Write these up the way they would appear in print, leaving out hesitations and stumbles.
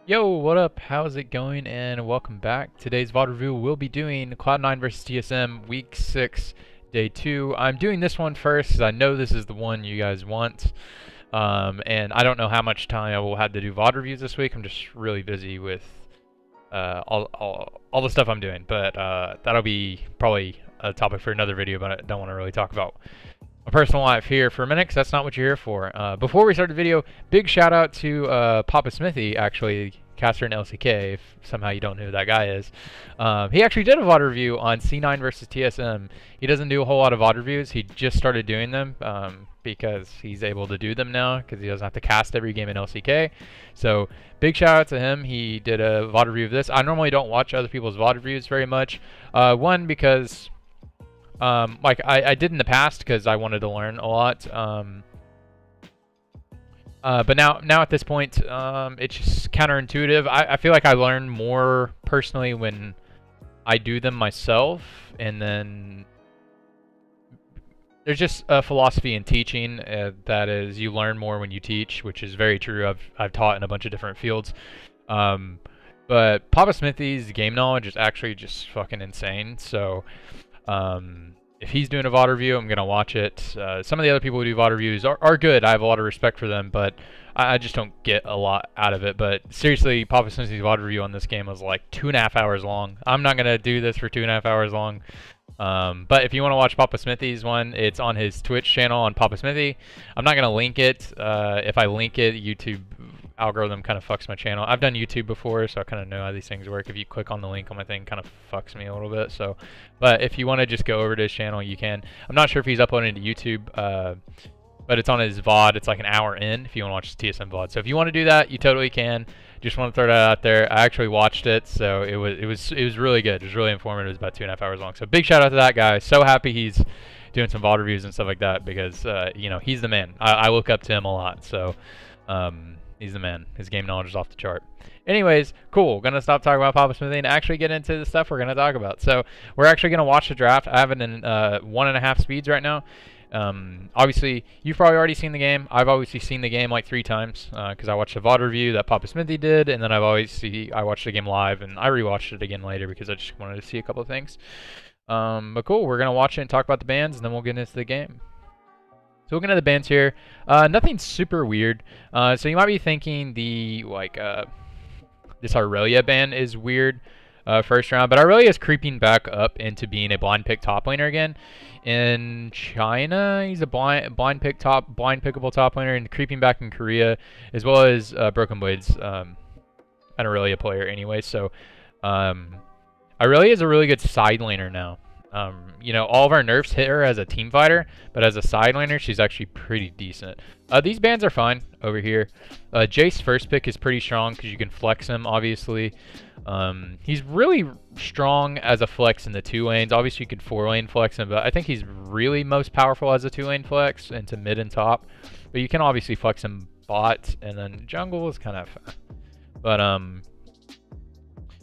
Yo, what up? How's it going? And welcome back. Today's VoD review we'll be doing Cloud9 versus TSM Week 6, Day 2. I'm doing this one first because I know this is the one you guys want. And I don't know how much time I will have to do VoD reviews this week. I'm just really busy with all the stuff I'm doing. But that'll be probably a topic for another video, but I don't want to really talk about my personal life here for a minute because that's not what you're here for. Before we start the video, big shout out to PapaSmithy, actually, caster in LCK, if somehow you don't know who that guy is. He actually did a VoD review on C9 versus TSM. He doesn't do a whole lot of VoD reviews. He just started doing them because he's able to do them now because he doesn't have to cast every game in LCK. So big shout out to him. He did a VoD review of this. I normally don't watch other people's VoD reviews very much. One, because like I did in the past because I wanted to learn a lot. But now at this point, it's just counterintuitive. I feel like I learn more personally when I do them myself, and then there's just a philosophy in teaching that is you learn more when you teach, which is very true. I've taught in a bunch of different fields. But PapaSmithy's game knowledge is actually just fucking insane. So if he's doing a VoD review, I'm going to watch it. Some of the other people who do VoD reviews are good. I have a lot of respect for them, but I just don't get a lot out of it. But seriously, PapaSmithy's VoD review on this game was like 2.5 hours long. I'm not going to do this for 2.5 hours long. But if you want to watch PapaSmithy's one, it's on his Twitch channel on PapaSmithy. I'm not going to link it. If I link it, YouTube algorithm kind of fucks my channel. I've done YouTube before, so I kind of know how these things work. If you click on the link on my thing, kind of fucks me a little bit. So, but if you want to just go over to his channel, you can. I'm not sure if he's uploading to YouTube, but it's on his VoD. It's like an hour in if you want to watch the TSM VoD. So if you want to do that, you totally can. Just want to throw that out there. I actually watched it, so it was really good. It was really informative. It was about 2.5 hours long. So big shout out to that guy. So happy he's doing some VoD reviews and stuff like that because you know, he's the man. I look up to him a lot. So he's the man. His game knowledge is off the chart. Anyways, cool. Gonna stop talking about PapaSmithy and actually get into the stuff we're gonna talk about. So we're actually gonna watch the draft. I have it in 1.5 speeds right now. Obviously, you've probably already seen the game. I've obviously seen the game like 3 times because I watched the VoD review that PapaSmithy did, and then I watched the game live, and I rewatched it again later because I just wanted to see a couple of things. But cool. We're gonna watch it and talk about the bans, and then we'll get into the game. So looking at the bans here, nothing super weird. So you might be thinking the this Aurelia ban is weird first round, but Aurelia is creeping back up into being a blind pick top laner again. In China, he's a blind pickable top laner, and creeping back in Korea, as well as Broken Blades, an Aurelia player anyway. So Aurelia is a really good side laner now. You know, all of our nerfs hit her as a team fighter, but as a side laner, she's actually pretty decent. These bans are fine over here. Jace first pick is pretty strong because you can flex him, obviously. He's really strong as a flex in the 2 lanes. Obviously, you could 4-lane flex him, but I think he's really most powerful as a 2-lane flex into mid and top. But you can obviously flex him bot, and then jungle is kind of...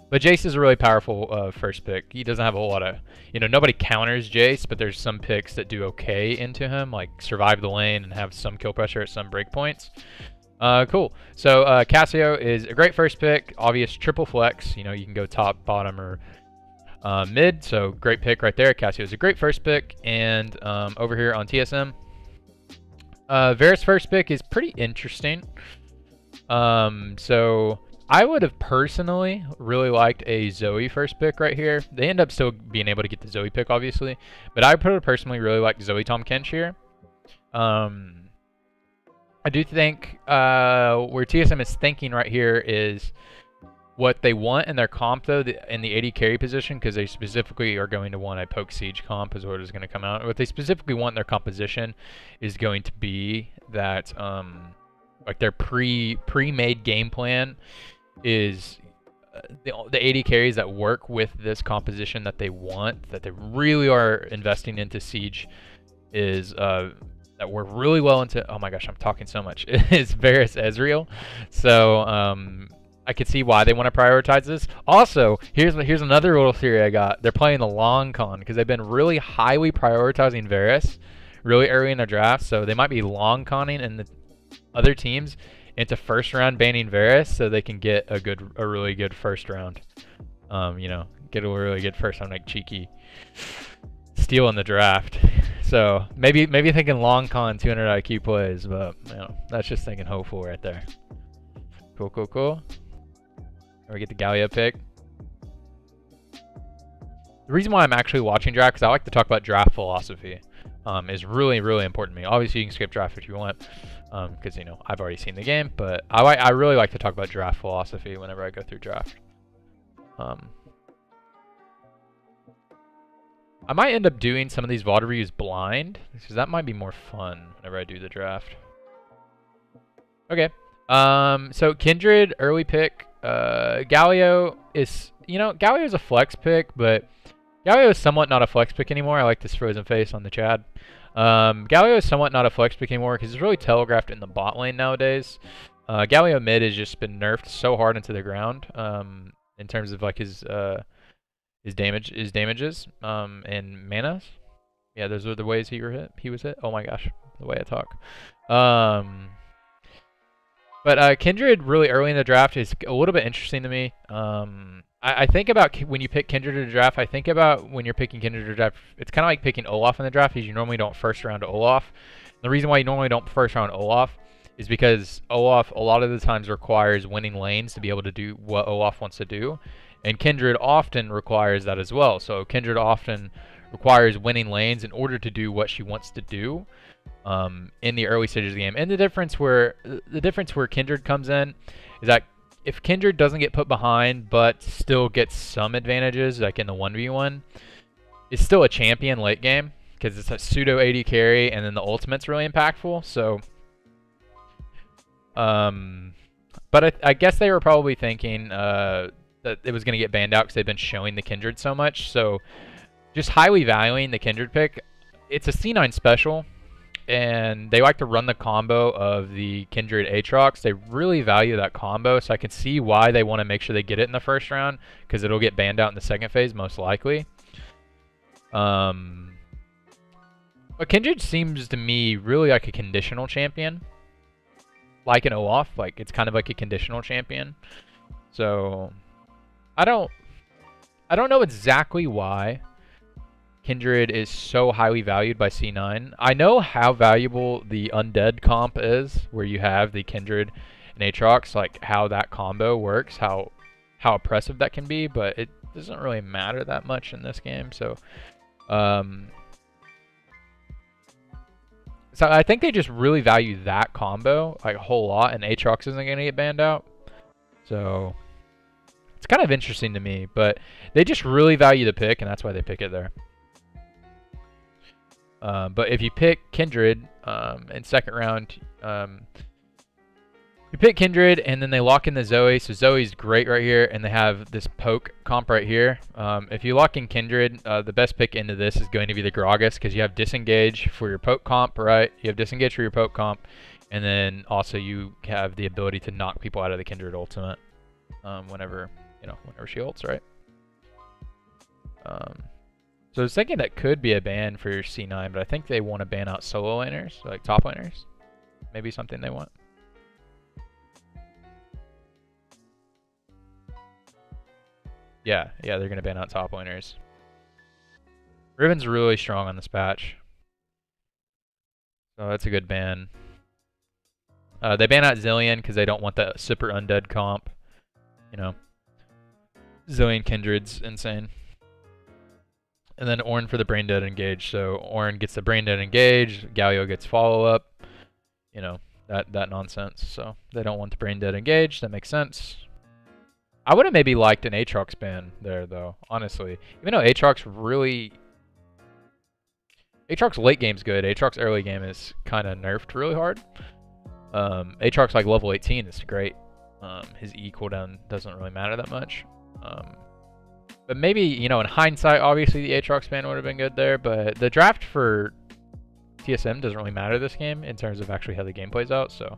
But Jace is a really powerful first pick. He doesn't have a whole lot of... You know, nobody counters Jace, but there's some picks that do okay into him, like survive the lane and have some kill pressure at some breakpoints. Cool. So Cassio is a great first pick. Obvious triple flex. You know, you can go top, bottom, or mid. So great pick right there. Cassio is a great first pick. And over here on TSM, Varus first pick is pretty interesting. So I would have personally really liked a Zoe first pick right here. They end up still being able to get the Zoe pick, obviously. But I would personally really like Zoe Tom Kench here. I do think where TSM is thinking right here is what they want in their comp, though, in the AD carry position, because they specifically are going to want a poke siege comp is what is going to come out. What they specifically want in their composition is going to be that like their pre-made game plan is the AD carries that work with this composition that they want, that they really are investing into siege, is that we're really well into. Oh my gosh, I'm talking so much. Is Varus Ezreal. So I could see why they want to prioritize this. Also, here's another little theory I got. They're playing the long con because they've been really highly prioritizing Varus really early in their draft. So they might be long conning, and the other teams into first round banning Varus so they can get a really good first round. You know, get a really good first round, like cheeky steal in the draft. So maybe thinking long con 200 IQ plays, but you know, that's just thinking hopeful right there. Cool, cool, cool. Or we get the Galio pick. The reason why I'm actually watching draft, because I like to talk about draft philosophy, is really, really important to me. Obviously, you can skip draft if you want, because you know I've already seen the game. But I really like to talk about draft philosophy whenever I go through draft. I might end up doing some of these VoD reviews blind, because that might be more fun whenever I do the draft. Okay. So Kindred early pick. Galio is, you know, Galio is a flex pick, but Galio is somewhat not a flex pick anymore. I like this frozen face on the Chad. Galio is somewhat not a flex pick anymore because it's really telegraphed in the bot lane nowadays. Galio mid has just been nerfed so hard into the ground in terms of like his damages and manas. Yeah, those are the ways he was hit. Oh my gosh, the way I talk. But Kindred really early in the draft is a little bit interesting to me. I think about when you pick Kindred to draft, I think about when you're picking Kindred to draft, it's kind of like picking Olaf in the draft, because you normally don't first round Olaf. The reason why you normally don't first round Olaf is because Olaf a lot of the times requires winning lanes to be able to do what Olaf wants to do. And Kindred often requires that as well. So Kindred often requires winning lanes in order to do what she wants to do in the early stages of the game. And the difference where Kindred comes in is that if Kindred doesn't get put behind but still gets some advantages, like in the 1v1, it's still a champion late game because it's a pseudo AD carry, and then the ultimate's really impactful. So, but I guess they were probably thinking that it was going to get banned out because they've been showing the Kindred so much. So, just highly valuing the Kindred pick. It's a C9 special, and they like to run the combo of the Kindred Aatrox. They really value that combo, so I can see why they want to make sure they get it in the first round, because it'll get banned out in the second phase, most likely. But Kindred seems to me really like a conditional champion. Like an Olaf, like it's kind of like a conditional champion. So I don't know exactly why Kindred is so highly valued by C9. I know how valuable the undead comp is, where you have the Kindred and Aatrox, like how that combo works, how oppressive that can be, but it doesn't really matter that much in this game. So so I think they just really value that combo like a whole lot, and Aatrox isn't going to get banned out. So it's kind of interesting to me, but they just really value the pick, and that's why they pick it there. But if you pick Kindred in second round, you pick Kindred and then they lock in the Zoe. So Zoe's great right here, and they have this poke comp right here. If you lock in Kindred, the best pick into this is going to be the Gragas, because you have disengage for your poke comp, right? You have disengage for your poke comp, and then also you have the ability to knock people out of the Kindred ultimate whenever she ults, right? So I was thinking that could be a ban for your C9, but I think they want to ban out solo laners, like top laners. Maybe something they want. Yeah, they're going to ban out top laners. Riven's really strong on this patch. So that's a good ban. They ban out Zillion because they don't want the super undead comp. You know, Zillion Kindred's insane. And then Ornn for the brain dead engage. So Ornn gets the brain dead engage, Galio gets follow up. You know, that nonsense. So they don't want the brain dead engage. That makes sense. I would have maybe liked an Aatrox ban there, though, honestly. Even though Aatrox late game's good, Aatrox early game is kind of nerfed really hard. Aatrox like level 18 is great. His E cooldown doesn't really matter that much. But maybe, you know, in hindsight, obviously the Aatrox ban would have been good there, but the draft for TSM doesn't really matter this game in terms of actually how the game plays out, so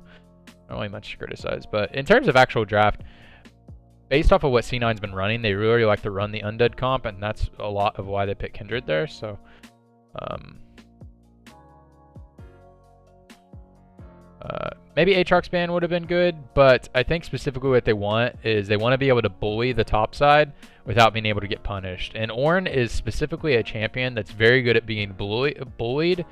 not really much to criticize. But in terms of actual draft, based off of what C9's been running, they really like to run the undead comp, and that's a lot of why they pick Kindred there. So Maybe Aatrox ban would have been good, but I think specifically what they want is they want to be able to bully the top side without being able to get punished. And Ornn is specifically a champion that's very good at being bullied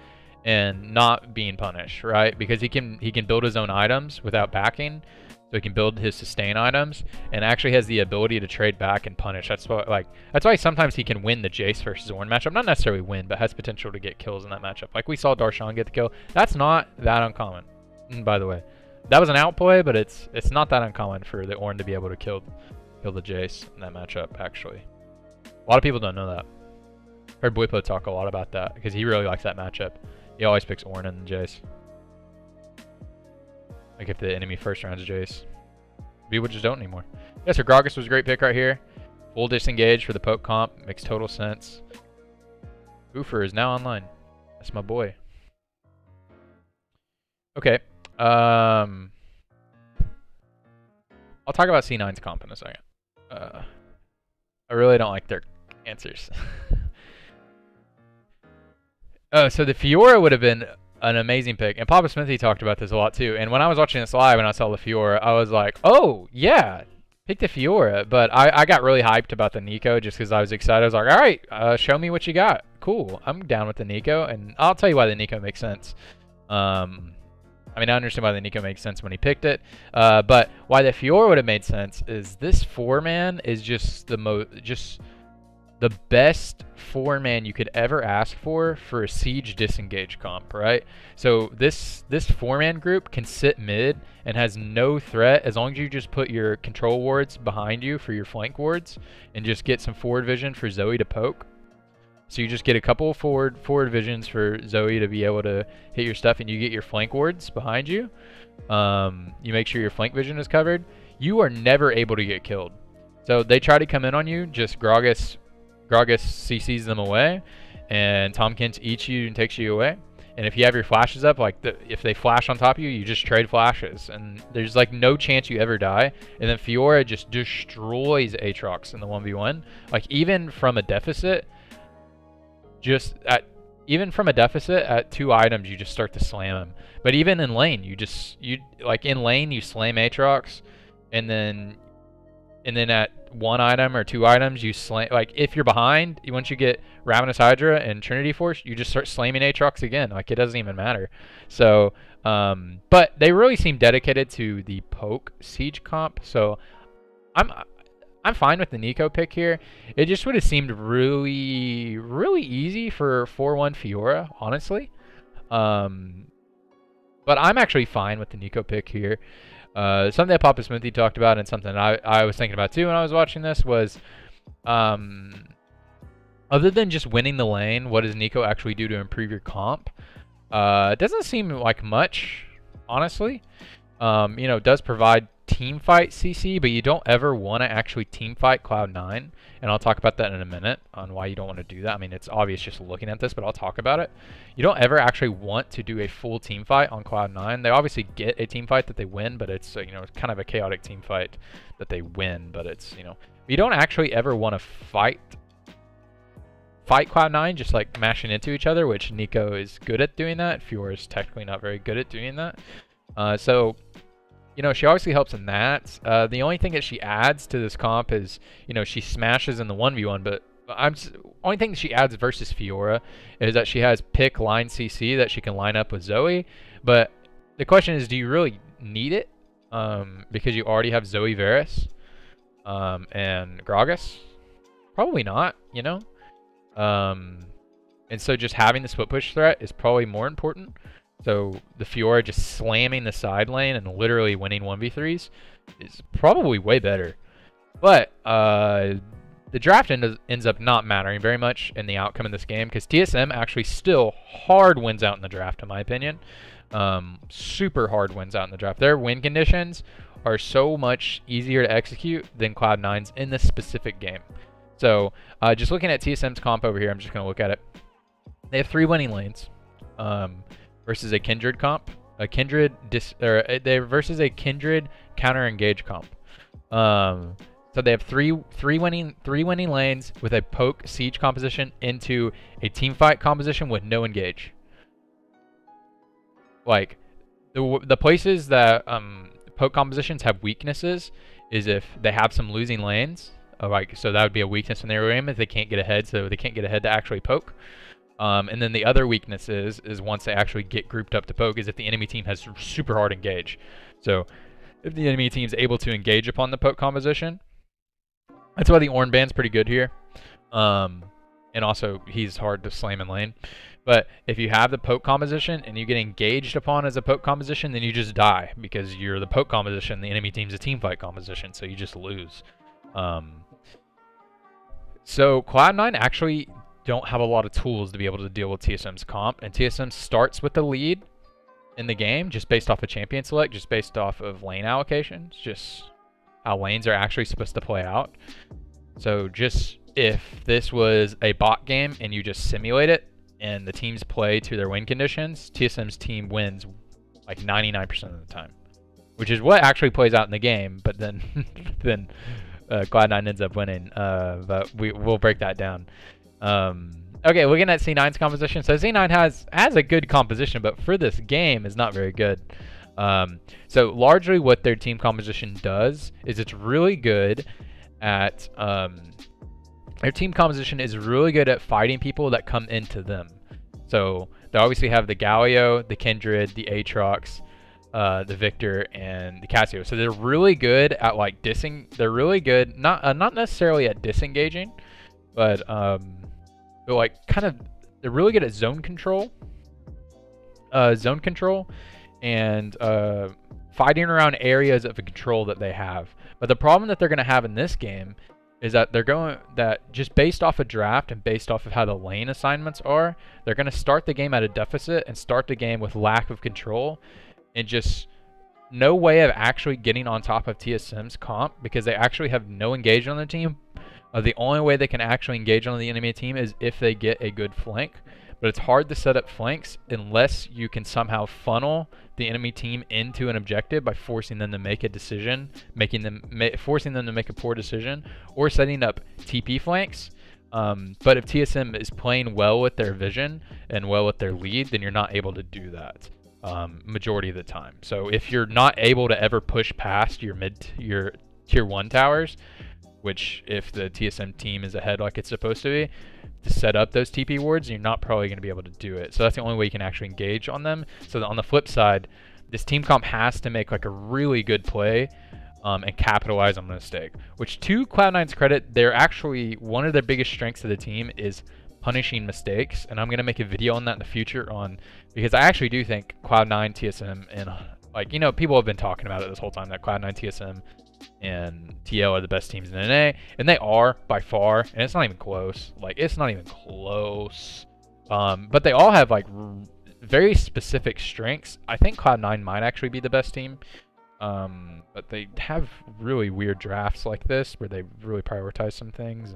and not being punished, right? Because he can build his own items without backing, so he can build his sustain items, and actually has the ability to trade back and punish. That's why sometimes he can win the Jace versus Ornn matchup. Not necessarily win, but has potential to get kills in that matchup. Like we saw Darshan get the kill. That's not that uncommon. By the way, that was an outplay, but it's not that uncommon for the Ornn to be able to kill the Jace in that matchup, actually. A lot of people don't know that. Heard Buipo talk a lot about that, because he really likes that matchup. He always picks Ornn and Jace. Like if the enemy first round's Jace. People just don't anymore. Yeah, so Gragas was a great pick right here. Full disengage for the poke comp. Makes total sense. Boofer is now online. That's my boy. Okay. I'll talk about C9's comp in a second. I really don't like their answers. Oh, so the Fiora would have been an amazing pick. And PapaSmithy talked about this a lot too. And when I was watching this live and I saw the Fiora, I was like, oh, yeah, pick the Fiora. But I got really hyped about the Nico just because I was excited. I was like, all right, show me what you got. Cool. I'm down with the Nico. And I'll tell you why the Nico makes sense. I mean, I understand why the Nico makes sense when he picked it, but why the Fiora would have made sense is this 4-man is just the best 4-man you could ever ask for a siege disengage comp, right? So this 4-man group can sit mid and has no threat as long as you just put your control wards behind you for your flank wards and just get some forward vision for Zoe to poke. So you just get a couple forward visions for Zoe to be able to hit your stuff, and you get your flank wards behind you. You make sure your flank vision is covered. You are never able to get killed. So they try to come in on you, just Gragas CCs them away, and Tomkins eats you and takes you away. And if you have your flashes up, like if they flash on top of you, you just trade flashes, and there's like no chance you ever die. And then Fiora just destroys Aatrox in the 1v1. Like even from a deficit. Even from a deficit at 2 items, you just start to slam him. But even in lane, you slam Aatrox, and then at 1 item or 2 items, you slam. Like if you're behind, once you get Ravenous Hydra and Trinity Force, you just start slamming Aatrox again. Like it doesn't even matter. So, but they really seem dedicated to the poke siege comp. So, I'm fine with the Nico pick here. It just would have seemed really, really easy for 4-1 Fiora, honestly. But I'm actually fine with the Nico pick here. Something that PapaSmithy talked about and something I was thinking about too when I was watching this was, other than just winning the lane, what does Nico actually do to improve your comp? It doesn't seem like much, honestly. You know, it does provide team fight CC, but you don't ever want to actually team fight Cloud9, and I'll talk about that in a minute on why you don't want to do that. I mean, it's obvious just looking at this, but I'll talk about it. You don't ever actually want to do a full team fight on Cloud9. They obviously get a team fight that they win, but it's you know, kind of a chaotic team fight that they win, but it's, you know, you don't actually ever want to fight Cloud9 just like mashing into each other, which Nico is good at doing that. Fiora is technically not very good at doing that. So you know, she obviously helps in that. The only thing that she adds to this comp is, you know, she smashes in the 1v1, but only thing that she adds versus Fiora is that she has pick line CC that she can line up with Zoe. But the question is, do you really need it? Because you already have Zoe Varus and Gragas? Probably not, you know? And so just having the split push threat is probably more important. So the Fiora just slamming the side lane and literally winning 1v3s is probably way better. But the draft ends up not mattering very much in the outcome of this game because TSM actually still hard wins out in the draft, in my opinion. Super hard wins out in the draft. Their win conditions are so much easier to execute than Cloud9's in this specific game. So just looking at TSM's comp over here, I'm just going to look at it. They have 3 winning lanes. Versus a Kindred comp, versus a Kindred counter engage comp. So they have three winning lanes with a poke siege composition into a team fight composition with no engage. Like The places that poke compositions have weaknesses is if they have some losing lanes. Like, so that would be a weakness in their game if they can't get ahead, so they can't get ahead to actually poke. And then the other weakness is once they actually get grouped up to poke is if the enemy team has super hard engage. So if the enemy team's able to engage upon the poke composition, that's why the Ornn band's pretty good here. And also he's hard to slam in lane. But if you have the poke composition and you get engaged upon as a poke composition, then you just die because you're the poke composition. The enemy team's a team fight composition, so you just lose. So Cloud9 actually don't have a lot of tools to be able to deal with TSM's comp, and TSM starts with the lead in the game just based off of champion select, just based off of lane allocations, just how lanes are actually supposed to play out. So just if this was a bot game and you just simulate it and the teams play to their win conditions, TSM's team wins like 99% of the time, which is what actually plays out in the game, but then Cloud9 ends up winning, but we'll break that down. Okay, looking at C9's composition. So C9 has a good composition, but for this game is not very good. So largely what their team composition does is it's really good at, their team composition is really good at fighting people that come into them. So they obviously have the Galio, the Kindred, the Aatrox, the Victor, and the Cassio. So they're really good at like they're really good, not necessarily at disengaging, but they're like they're really good at zone control. And fighting around areas of control that they have. But the problem that they're going to have in this game is that just based off of draft and based off of how the lane assignments are, they're going to start the game at a deficit and start the game with lack of control and just no way of actually getting on top of TSM's comp because they actually have no engagement on their team. The only way they can actually engage on the enemy team is if they get a good flank. But it's hard to set up flanks unless you can somehow funnel the enemy team into an objective by forcing them to make a decision, forcing them to make a poor decision, or setting up TP flanks. But if TSM is playing well with their vision and well with their lead, then you're not able to do that majority of the time. So if you're not able to ever push past your tier 1 towers, which if the TSM team is ahead like it's supposed to be, to set up those TP wards, you're not probably going to be able to do it. So that's the only way you can actually engage on them. So on the flip side, this team comp has to make like a really good play and capitalize on the mistake. Which to Cloud9's credit, they're actually, one of their biggest strengths of the team is punishing mistakes. And I'm going to make a video on that in the future because I actually do think Cloud9, TSM, and like, you know, people have been talking about it this whole time that Cloud9, TSM, and TL are the best teams in NA, and they are by far, and it's not even close. Like, it's not even close. But they all have like very specific strengths. I think Cloud9 might actually be the best team, but they have really weird drafts like this where they really prioritize some things.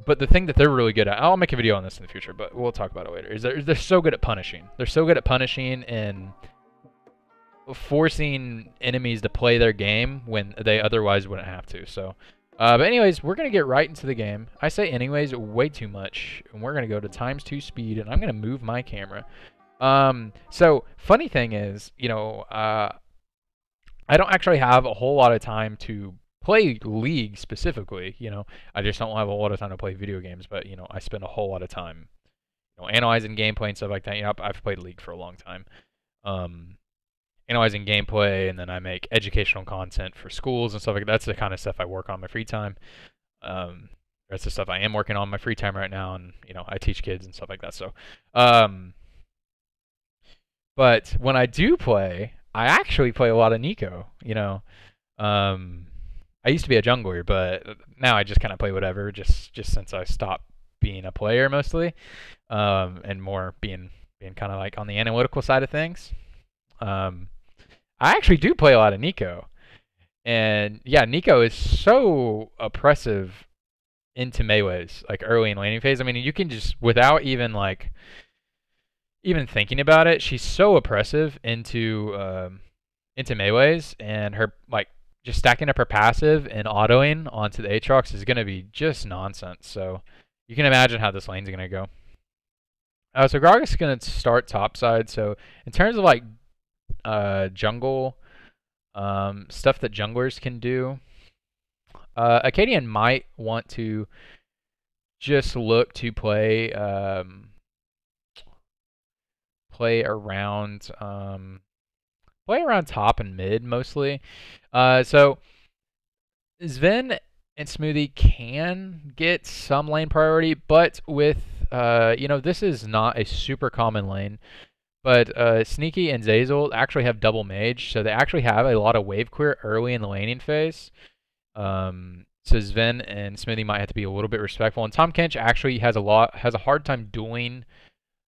But the thing that they're really good at, I'll make a video on this in the future, but we'll talk about it later, is they're so good at punishing. They're so good at punishing and forcing enemies to play their game when they otherwise wouldn't have to. So but anyways, we're gonna get right into the game. I say anyways way too much, and we're gonna go to ×2 speed, and I'm gonna move my camera. So funny thing is, you know, I don't actually have a whole lot of time to play League specifically. You know, I just don't have a lot of time to play video games, but you know, I spend a whole lot of time, you know, analyzing gameplay and stuff like that. You know, I've played League for a long time. Analyzing gameplay, and then I make educational content for schools and stuff like that. That's the kind of stuff I work on in my free time. That's the stuff I am working on in my free time right now, and you know, I teach kids and stuff like that. So, but when I do play, I actually play a lot of Nico. You know, I used to be a jungler, but now I just kind of play whatever. Just since I stopped being a player mostly, and more being kind of like on the analytical side of things. I actually do play a lot of Nico. And yeah, Nico is so oppressive into melees, like early in laning phase. I mean, you can just, without even thinking about it, she's so oppressive into melees, and her like just stacking up her passive and autoing onto the Aatrox is gonna be just nonsense. So you can imagine how this lane's gonna go. So Gragas is going to start topside. So in terms of like jungle stuff that junglers can do, Acadian might want to just look to play around top and mid mostly. So Sven and Smoothie can get some lane priority, but with this is not a super common lane. But Sneaky and Zazel actually have double mage, so they actually have a lot of wave clear early in the laning phase. So Sven and Smithy might have to be a little bit respectful. And Tom Kench actually has a hard time dueling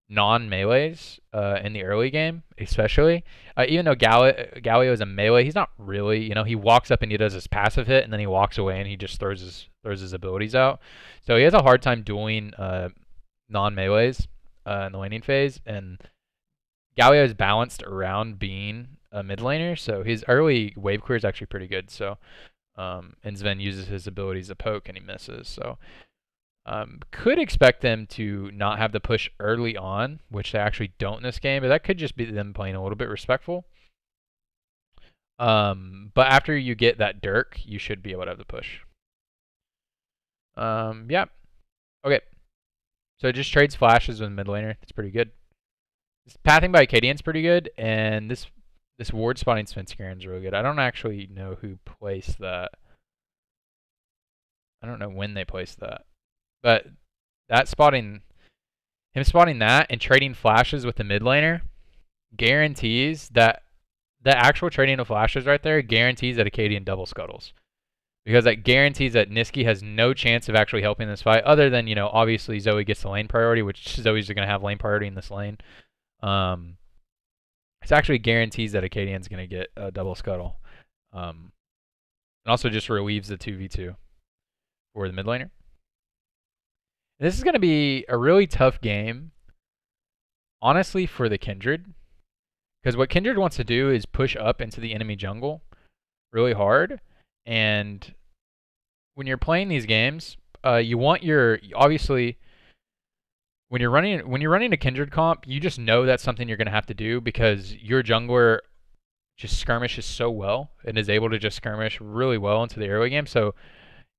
non-melees in the early game, especially. Even though Galio is a melee, he's not really. He walks up and he does his passive hit, and then he walks away and he just throws his abilities out. So he has a hard time dueling non-melees in the laning phase, and Galio is balanced around being a mid laner, so his early wave clear is actually pretty good. So, and Sven uses his abilities to poke and he misses. So, could expect them to not have the push early on, which they actually don't in this game, but that could just be them playing a little bit respectful. But after you get that Dirk, you should be able to have the push. Yeah. Okay. So it just trades flashes with mid laner. That's pretty good. This pathing by Acadian's pretty good, and this ward spotting Svenskaren is really good. I don't actually know who placed that. I don't know when they placed that. But him spotting that and trading flashes with the mid laner guarantees that the actual trading of flashes right there guarantees that Acadian double scuttles. Because that guarantees that Niski has no chance of actually helping this fight, other than, obviously Zoe gets the lane priority, which Zoe's going to have lane priority in this lane. It actually guarantees that Acadian's going to get a double scuttle. And also just relieves the 2v2 for the mid laner. This is going to be a really tough game, honestly, for the Kindred. Because what Kindred wants to do is push up into the enemy jungle really hard. And when you're playing these games, you want obviously, when you're running a Kindred comp, you just know that's something you're going to have to do because your jungler just skirmishes so well and is able to just skirmish really well into the early game. So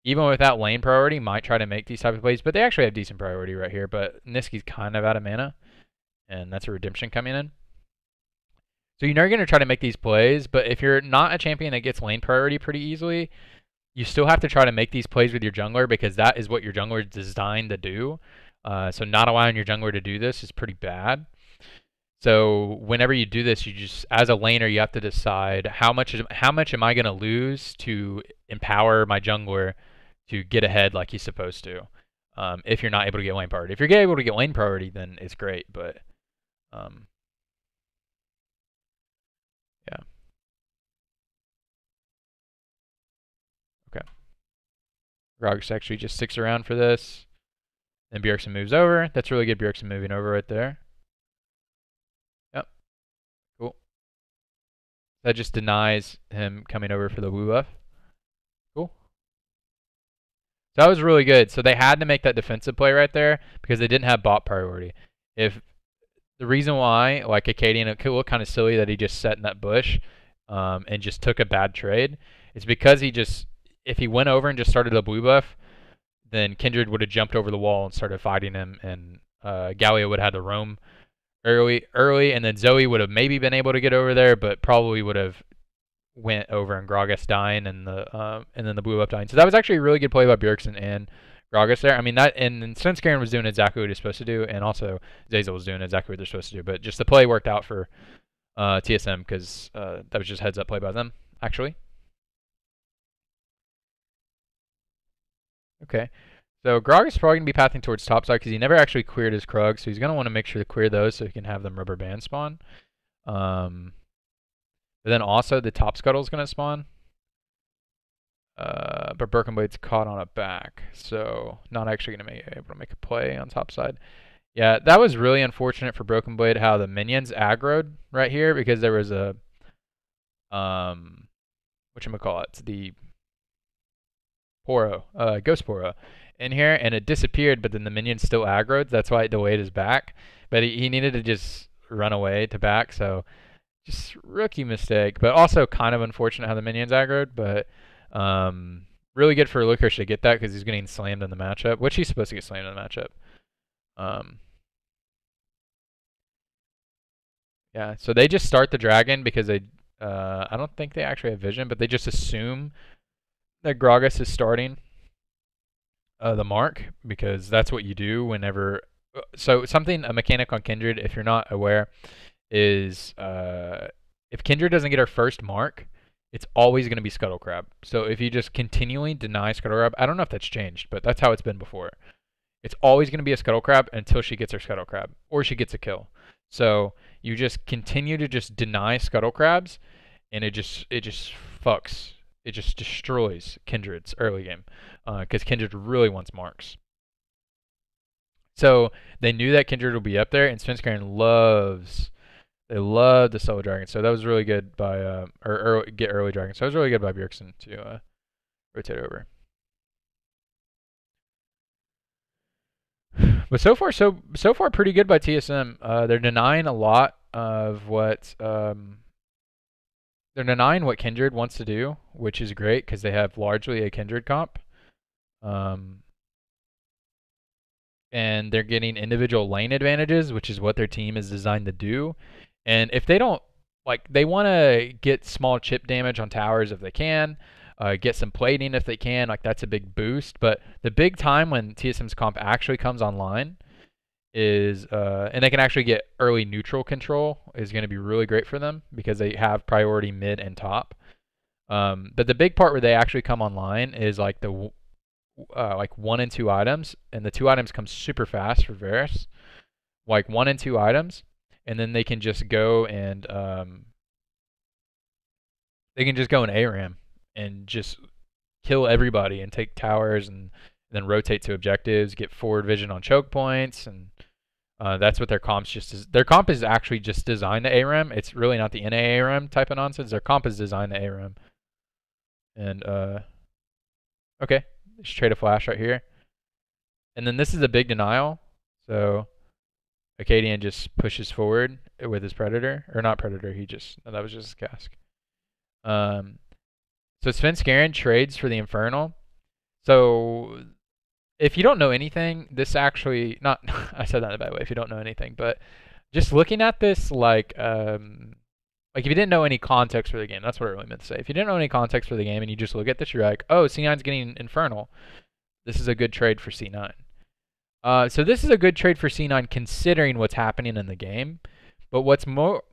even without lane priority, might try to make these type of plays, but they actually have decent priority right here. But Niski's kind of out of mana, and that's a redemption coming in. So you're going to try to make these plays, but if you're not a champion that gets lane priority pretty easily, you still have to try to make these plays with your jungler because that is what your jungler is designed to do. So not allowing your jungler to do this is pretty bad. So whenever you do this, you just, as a laner, you have to decide how much am I going to lose to empower my jungler to get ahead like he's supposed to. If you're not able to get lane priority. If you're able to get lane priority, then it's great. But yeah. Okay. Gragas actually just sticks around for this. Then Bjergsen moves over. That's really good, Bjergsen moving over right there. Yep. Cool. That just denies him coming over for the woo buff. Cool. So that was really good. So they had to make that defensive play right there because they didn't have bot priority. If the reason why, like Acadian, it could look kind of silly that he just sat in that bush and just took a bad trade. It's because if he went over and just started a blue buff, then Kindred would have jumped over the wall and started fighting him, and Galio would have had to roam early, and then Zoe would have maybe been able to get over there, but probably would have went over and Gragas dying and then the blue up dying. So that was actually a really good play by Bjergsen and Gragas there. I mean, that, and Svenskaren was doing exactly what he's supposed to do, and also Zazel was doing exactly what they're supposed to do. But just the play worked out for TSM because that was just heads up play by them, actually. Okay. So Grog is probably going to be pathing towards topside because he never actually cleared his Krug, so he's going to want to make sure to clear those so he can have them rubber band spawn. But then also the top scuttle is going to spawn. But Broken Blade's caught on a back, so not actually going to be able to make a play on top side. Yeah, that was really unfortunate for Broken Blade how the minions aggroed right here because there was a whatchamacallit, the Poro, Ghost Poro in here, and it disappeared, but then the minion still aggroed. That's why it delayed his back. But he needed to just run away to back, so just rookie mistake. But also kind of unfortunate how the minions aggroed, but really good for Licorice to get that because he's getting slammed in the matchup, which he's supposed to get slammed in the matchup. Yeah, so they just start the dragon because they, I don't think they actually have vision, but they just assume that Gragas is starting the mark because that's what you do whenever. So a mechanic on Kindred, if you're not aware, is if Kindred doesn't get her first mark, it's always going to be Scuttle Crab. So if you just continually deny Scuttle Crab, I don't know if that's changed, but that's how it's been before. It's always going to be a Scuttle Crab until she gets her Scuttle Crab or she gets a kill. So you just continue to just deny Scuttle Crabs, and it just fucks. It just destroys Kindred's early game because Kindred really wants marks. So they knew that Kindred would be up there, and Svenskaren they love the solo dragon. So that was really good by get early dragon. So that was really good by Bjergsen to rotate over. But so far pretty good by TSM. They're denying a lot of what they're denying what Kindred wants to do, which is great because they have largely a Kindred comp. And they're getting individual lane advantages, which is what their team is designed to do. And if they don't, like, they want to get small chip damage on towers if they can, get some plating if they can, like that's a big boost. But the big time when TSM's comp actually comes online is, and they can actually get early neutral control, is going to be really great for them because they have priority mid and top. But the big part where they actually come online is like the like 1 and 2 items, and the 2 items come super fast for Varus, like 1 and 2 items, and then they can just go and ARAM and just kill everybody and take towers and then rotate to objectives, get forward vision on choke points, and that's what their comp's just is. Their comp is actually just designed to ARAM. It's really not the NA ARAM type of nonsense. Their comp is designed to ARAM. And okay. Just trade a flash right here. And then this is a big denial. So Acadian just pushes forward with his Predator. Or not Predator, that was just his cask. So Svenskaren trades for the Infernal. So if you don't know anything, this actually, not, I said that in a bad way, if you don't know anything, but just looking at this like if you didn't know any context for the game, that's what I really meant to say. If you didn't know any context for the game and you just look at this, you're like, oh, C9's getting Infernal. This is a good trade for C9. So this is a good trade for C9 considering what's happening in the game. But what's more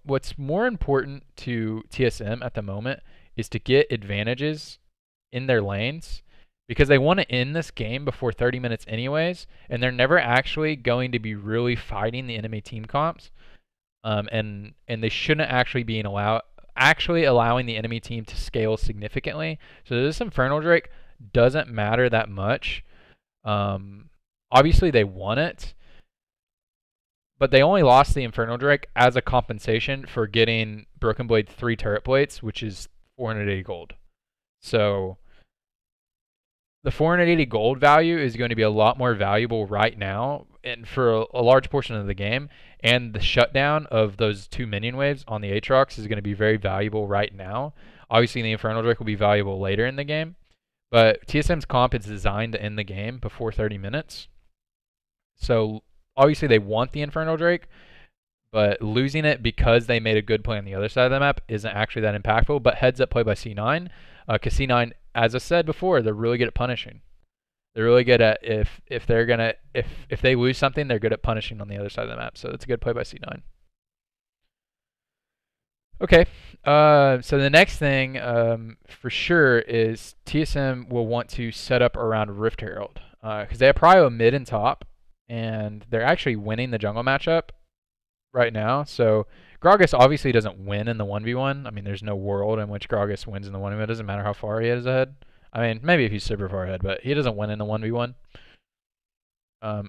important to TSM at the moment is to get advantages in their lanes because they want to end this game before 30 minutes anyways, and they're never actually going to be really fighting the enemy team comps. And they shouldn't actually be allowing the enemy team to scale significantly. So this Infernal Drake doesn't matter that much. Obviously they won it, but they only lost the Infernal Drake as a compensation for getting Broken Blade 3 turret plates, which is 480 gold. So the 480 gold value is going to be a lot more valuable right now and for a large portion of the game. And the shutdown of those 2 minion waves on the Aatrox is going to be very valuable right now. Obviously, the Infernal Drake will be valuable later in the game. But TSM's comp is designed to end the game before 30 minutes. So obviously they want the Infernal Drake, but losing it because they made a good play on the other side of the map isn't actually that impactful. But heads up play by C9, because C9, as I said before, they're really good at punishing. They're really good at if they lose something, they're good at punishing on the other side of the map. So it's a good play by C9. Okay, so the next thing for sure is TSM will want to set up around Rift Herald because they have prio mid and top, and they're actually winning the jungle matchup right now. So Gragas obviously doesn't win in the 1v1. I mean, there's no world in which Gragas wins in the 1v1. It doesn't matter how far he is ahead. I mean, maybe if he's super far ahead, but he doesn't win in the 1v1.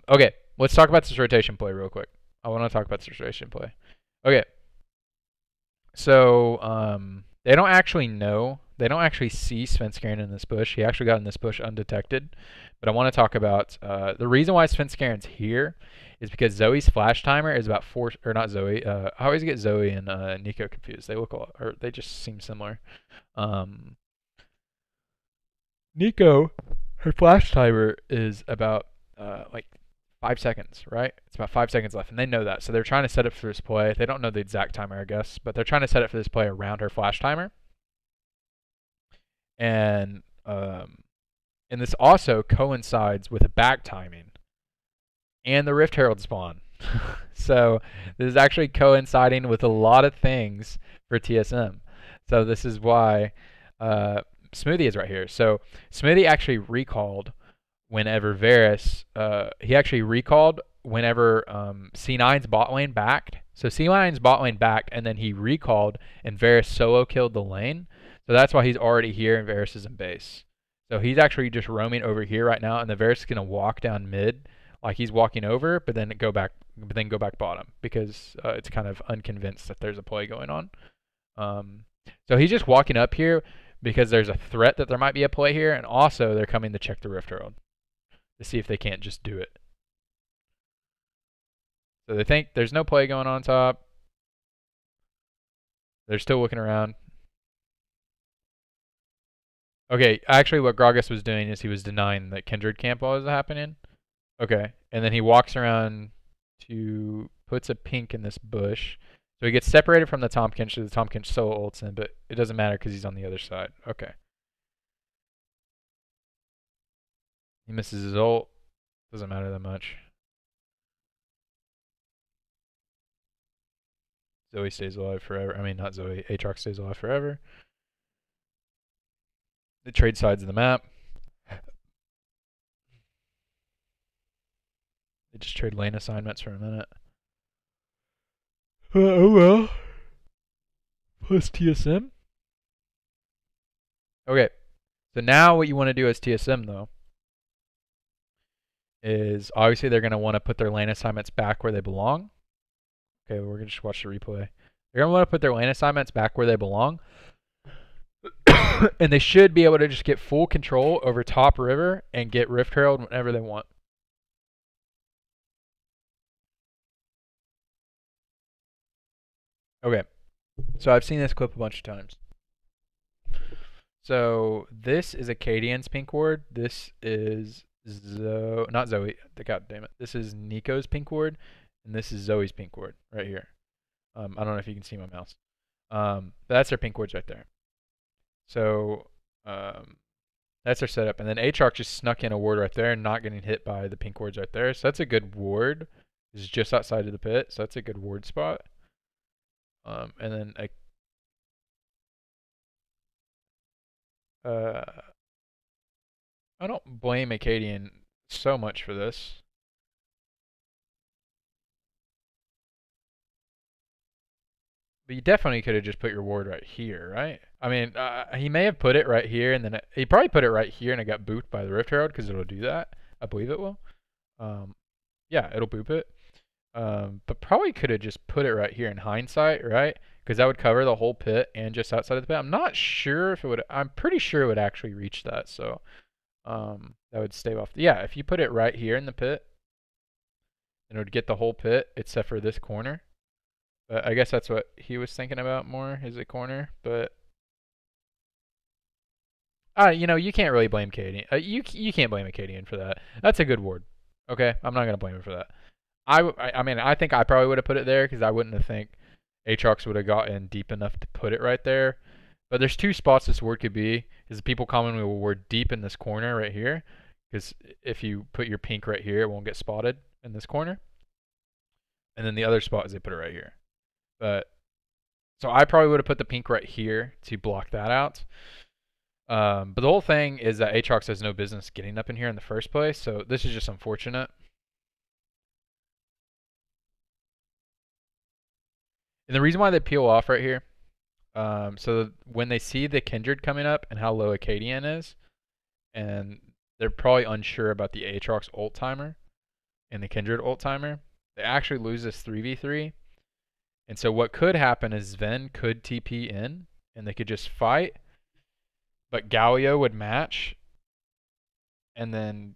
Okay, let's talk about this rotation play real quick. I want to talk about this rotation play. Okay. So they don't actually know they don't actually see Svenskeren in this bush. He actually got in this bush undetected. But I want to talk about the reason why Svenskeren's here is because Zoe's flash timer is about 4, or not Zoe. I always get Zoe and Nico confused. They look a lot, or they just seem similar. Nico, her flash timer is about like 5 seconds, right? It's about 5 seconds left, and they know that. So they're trying to set it for this play. They don't know the exact timer, I guess, but they're trying to set it for this play around her flash timer. And this also coincides with a back timing and the Rift Herald spawn. So this is actually coinciding with a lot of things for TSM. So this is why Smoothie is right here. So Smoothie actually recalled whenever Varus, he actually recalled whenever C9's bot lane backed. So C9's bot lane backed, and then he recalled, and Varus solo killed the lane. So that's why he's already here, and Varus is in base. So he's actually just roaming over here right now, and the Varus is gonna walk down mid, like he's walking over, but then go back bottom because it's kind of unconvinced that there's a play going on. So he's just walking up here because there's a threat that there might be a play here, and also they're coming to check the Rift Herald to see if they can't just do it. So they think there's no play going on top. They're still looking around. Okay, actually what Gragas was doing is he was denying that Kindred camp was happening. Okay, and then he walks around to puts a pink in this bush. So he gets separated from the Tomkinch, so the Tomkinch solo ults in, but it doesn't matter because he's on the other side. Okay. He misses his ult. Doesn't matter that much. Zoe stays alive forever. I mean, not Zoe. Aatrox stays alive forever. They trade sides of the map. They just trade lane assignments for a minute. Oh well. Plus TSM. Okay. So now what you want to do as TSM, though, is obviously they're going to want to put their lane assignments back where they belong. Okay, we're going to just watch the replay. They're going to want to put their lane assignments back where they belong. And they should be able to just get full control over top river and get Rift Herald whenever they want. Okay, so I've seen this clip a bunch of times. So this is Acadian's pink ward. This is not Zoe. God damn it. This is Nico's pink ward, and this is Zoe's pink ward right here. I don't know if you can see my mouse. But that's their pink wards right there. So that's their setup. And then Aatrox just snuck in a ward right there and not getting hit by the pink wards right there. So that's a good ward. It's just outside of the pit, so that's a good ward spot. And then I don't blame Acadian so much for this. But you definitely could have just put your ward right here, right? I mean, he may have put it right here, and then he probably put it right here, and it got booped by the Rift Herald because it'll do that. I believe it will. Yeah, it'll boop it. But probably could have just put it right here in hindsight, right? Because that would cover the whole pit and just outside of the pit. I'm not sure if it would. I'm pretty sure it would actually reach that. So that would stave off. Yeah, if you put it right here in the pit, it would get the whole pit except for this corner. But I guess that's what he was thinking about more, is a corner. But you know, you can't really blame Acadian. You can't blame Acadian for that. That's a good ward. Okay, I'm not gonna blame him for that. I mean, I think I probably would have put it there because I wouldn't have think Aatrox would have gotten deep enough to put it right there. But there's two spots this ward could be. Is people commonly will ward deep in this corner right here, because if you put your pink right here, it won't get spotted in this corner. And then the other spot is they put it right here. But so I probably would have put the pink right here to block that out. But the whole thing is that Aatrox has no business getting up in here in the first place. So this is just unfortunate. And the reason why they peel off right here, so when they see the Kindred coming up and how low Acadian is, and they're probably unsure about the Aatrox ult timer and the Kindred ult timer, they actually lose this 3v3. And so what could happen is Sven could TP in, and they could just fight. but Galio would match, and then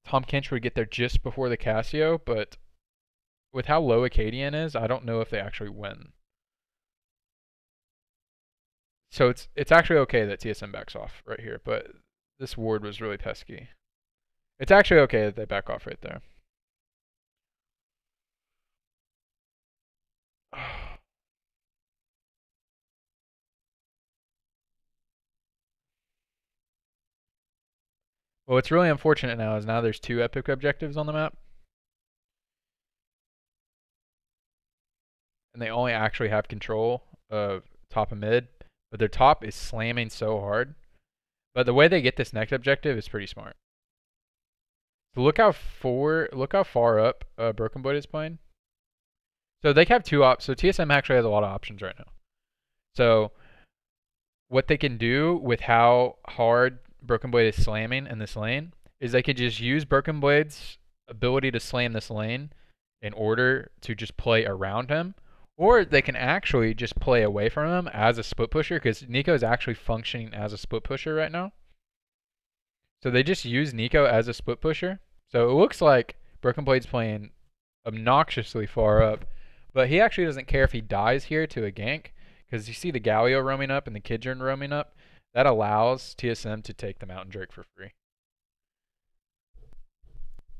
Tom Kench would get there just before the Casio, but with how low Acadian is, I don't know if they actually win. So it's actually okay that TSM backs off right here, but this ward was really pesky. It's actually okay that they back off right there. Well, what's really unfortunate now is now there's 2 epic objectives on the map. And they only actually have control of top and mid, but their top is slamming so hard. But the way they get this next objective is pretty smart. So look how far up Broken Blade is playing. So they have 2 ops. So TSM actually has a lot of options right now. So what they can do with how hard Broken Blade is slamming in this lane is they could just use Broken Blade's ability to slam this lane in order to just play around him. Or they can actually just play away from him as a split pusher, because Nico is actually functioning as a split pusher right now. So they just use Nico as a split pusher. So it looks like Broken Blade's playing obnoxiously far up, but he actually doesn't care if he dies here to a gank, because you see the Galio roaming up and the Kidron roaming up. That allows TSM to take the Mountain Drake for free.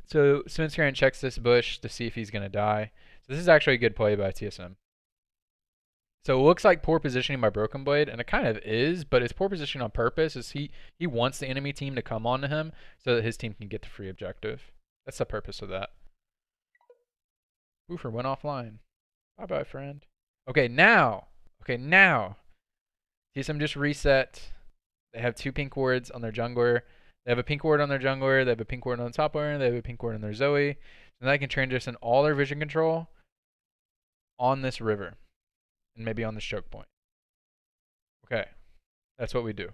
So Svenskran checks this bush to see if he's going to die. So this is actually a good play by TSM. So it looks like poor positioning by Broken Blade, and it kind of is, but it's poor positioning on purpose. Is he wants the enemy team to come onto him so that his team can get the free objective. That's the purpose of that. Woofer went offline. Bye-bye, friend. Okay, now. TSM just reset. They have 2 pink wards on their jungler. They have a pink ward on their jungler. They have a pink ward on the top laner. They have a pink ward on their Zoe. And they can transition all their vision control on this river. And maybe on this choke point. Okay. That's what we do.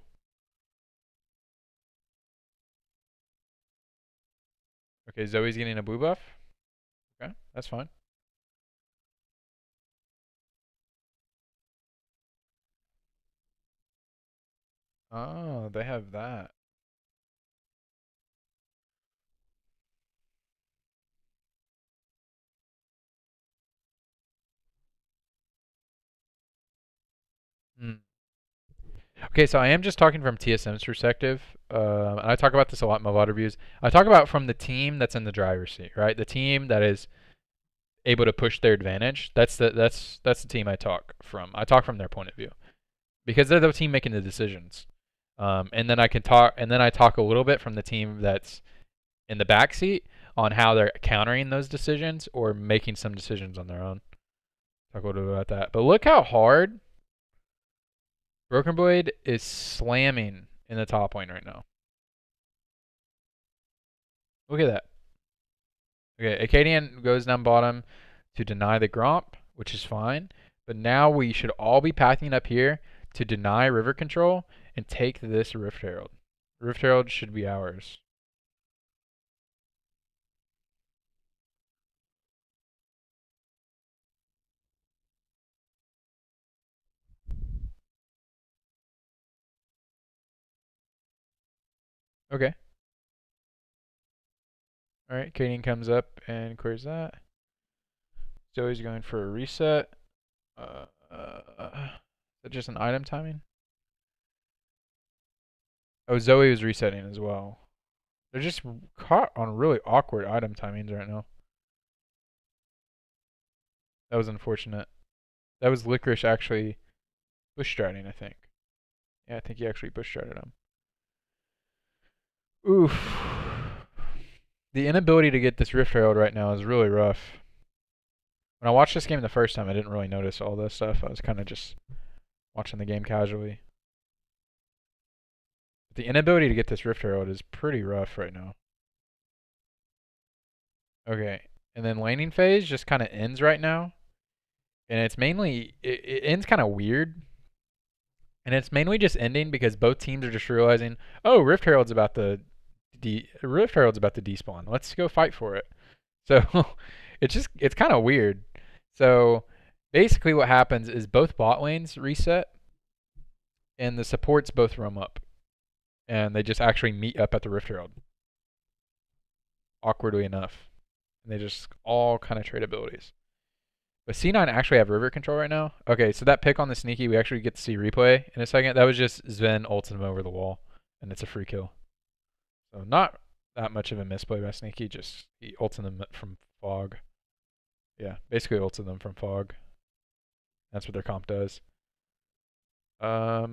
Okay, Zoe's getting a blue buff. Okay, that's fine. Oh, they have that. Hmm. Okay, so I am just talking from TSM's perspective. And I talk about this a lot in my VoD reviews. I talk about from the team that's in the driver's seat, right? The team that is able to push their advantage. That's the team I talk from. I talk from their point of view, because they're the team making the decisions. And then I talk a little bit from the team that's in the back seat on how they're countering those decisions or making some decisions on their own. Talk a little bit about that. But look how hard Broken Blade is slamming in the top lane right now. Look at that. Okay, Acadian goes down bottom to deny the Gromp, which is fine. But now we should all be packing up here to deny river control and take this Rift Herald. Rift Herald should be ours. Okay. Alright, Acadian comes up and clears that. Zoe's going for a reset. Is that just an item timing? Oh, Zoe was resetting as well. They're just caught on really awkward item timings right now. That was unfortunate. That was Licorice actually bush striding, I think. Yeah, I think he actually bush strided him. Oof. The inability to get this Rift Herald right now is really rough. When I watched this game the first time, I didn't really notice all this stuff. I was kind of just watching the game casually. But the inability to get this Rift Herald is pretty rough right now. Okay, and then laning phase just kind of ends right now. And it's mainly, it ends kind of weird. And it's mainly just ending because both teams are just realizing, oh, Rift Herald's about to despawn. Let's go fight for it. So it's kind of weird. So basically what happens is both bot lanes reset. and the supports both roam up, and they just actually meet up at the Rift Herald. Awkwardly enough, and they just all kind of trade abilities. But C9 actually have river control right now. Okay, so that pick on the sneaky, we actually get to see replay in a second. That was just Sven ulting him over the wall, and it's a free kill. So not that much of a misplay by sneaky, just he ulted them from fog. Yeah, basically ulted them from fog. That's what their comp does. I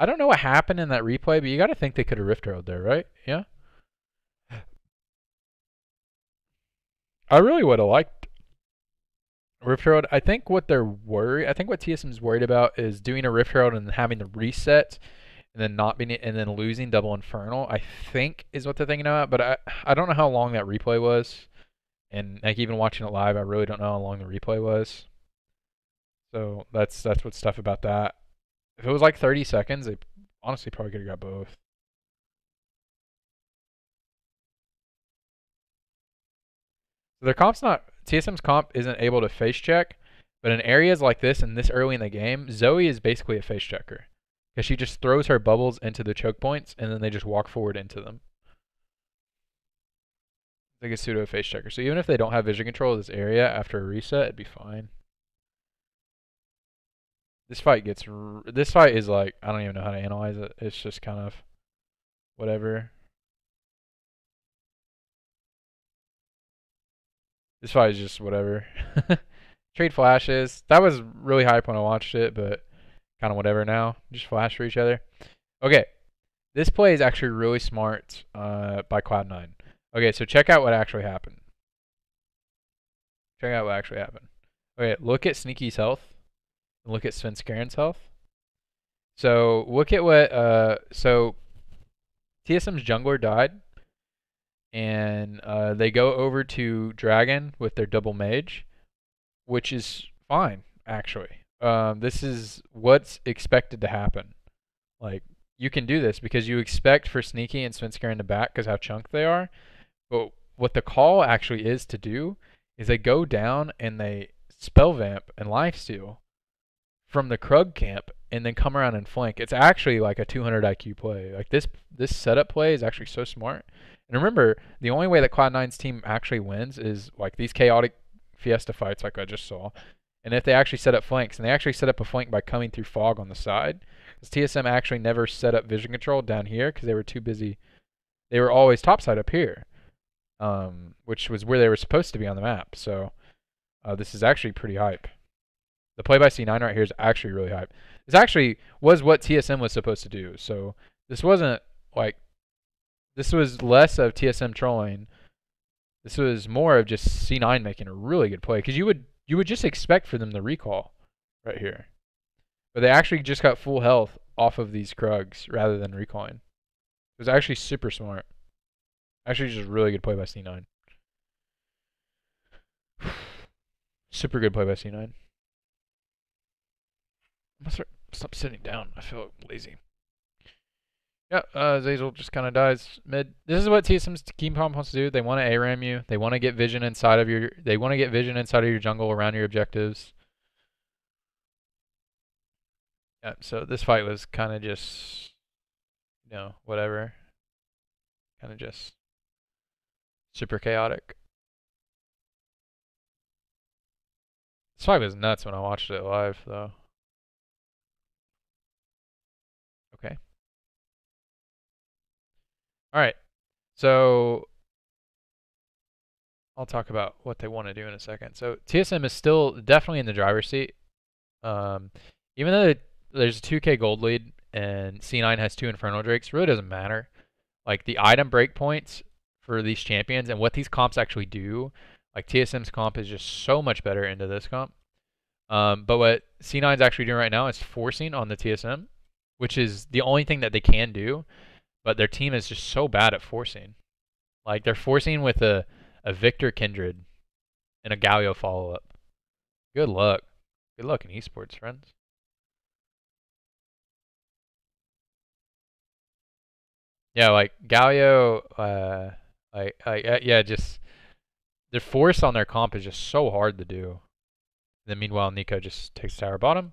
don't know what happened in that replay, but you got to think they could have Rift Herald there, right? Yeah. I really would have liked Rift Herald. I think what TSM's worried about is doing a Rift Herald and having the reset and then not being and then losing double Infernal. I think is what they're thinking about, but I don't know how long that replay was. And like even watching it live, I really don't know how long the replay was. So that's what's tough about that. If it was like 30 seconds, they honestly probably could have got both. So their comp's not TSM's comp isn't able to face check, but in areas like this and this early in the game, Zoe is basically a face checker because she just throws her bubbles into the choke points and then they just walk forward into them. It's like a pseudo face checker. So even if they don't have vision control of this area after a reset, it'd be fine. This fight is like, I don't even know how to analyze it. It's just kind of whatever. This fight is just whatever. Trade flashes. That was really hype when I watched it, but kind of whatever now. Just flash for each other. Okay. This play is actually really smart by Cloud9. Okay, so check out what actually happened. Okay, look at Sneaky's health. And look at Svenskaren's health. So look at what so TSM's jungler died. And they go over to Dragon with their double mage, which is fine, actually. This is what's expected to happen. Like, you can do this because you expect for Sneaky and Svenskaren to back because how chunk they are. But what the call actually is to do is they go down and they spell vamp and lifesteal from the Krug camp and then come around and flank. It's actually like a 200 IQ play. Like this setup play is actually so smart. And remember, the only way that Cloud9's team actually wins is like these chaotic Fiesta fights like I just saw. And if they actually set up flanks, and they actually set up a flank by coming through fog on the side. Because TSM actually never set up vision control down here because they were too busy. They were always topside up here, which was where they were supposed to be on the map. So this is actually pretty hype. The play by C9 right here is actually really hype. This actually was what TSM was supposed to do. So this wasn't like, this was less of TSM trolling. This was more of just C9 making a really good play because you would just expect for them to recall right here. But they actually just got full health off of these Krugs rather than recalling. It was actually super smart. Actually just really good play by C9. Super good play by C9. I'm gonna stop sitting down. I feel lazy. Yeah, Zazel just kind of dies mid. This is what TSM's team comp wants to do. They want to ARAM you. They want to get vision inside of your. They want to get vision inside of your jungle around your objectives. Yeah, so this fight was kind of just, whatever. Kind of just super chaotic. This fight was nuts when I watched it live, though. Okay. All right. So I'll talk about what they want to do in a second. So TSM is still definitely in the driver's seat. Even though there's a 2k gold lead and C9 has 2 Infernal Drakes, really doesn't matter. Like the item breakpoints for these champions and what these comps actually do, like TSM's comp is just so much better into this comp. But what C9's actually doing right now is forcing on the TSM, which is the only thing that they can do. But their team is just so bad at forcing. Like they're forcing with a Victor Kindred and a Galio follow-up. Good luck. Good luck in esports, friends. Yeah, like Galio, yeah, just the force on their comp is just so hard to do. And then meanwhile, Nico just takes tower bottom.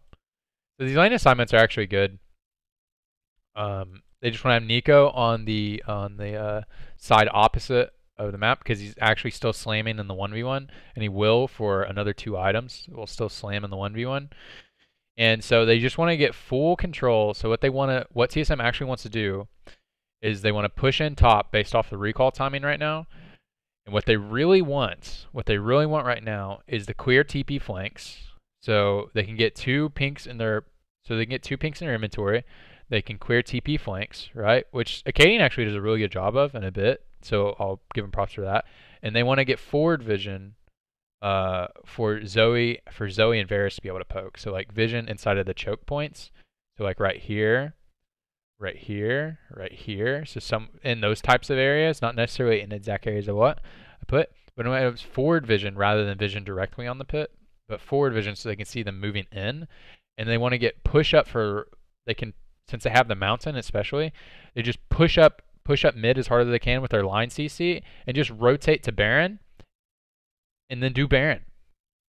So these lane assignments are actually good. They just want to have Nico on the side opposite of the map because he's actually still slamming in the 1v1, and he will for another 2 items. Will still slam in the 1v1. And so they just want to get full control. So what TSM actually wants to do is they want to push in top based off the recall timing right now. And what they really want right now is the clear TP flanks. So they can get 2 pinks in their inventory. They can clear TP flanks, right? Which Acadian actually does a really good job of in a bit. So I'll give them props for that. And they want to get forward vision for Zoe and Varus to be able to poke. So like vision inside of the choke points. So like right here, right here, right here. So some in those types of areas, not necessarily in exact areas of what I put, but it was forward vision rather than vision directly on the pit, but forward vision so they can see them moving in. And they want to get push up since they have the mountain especially, they just push up mid as hard as they can with their line CC and just rotate to Baron and then do Baron.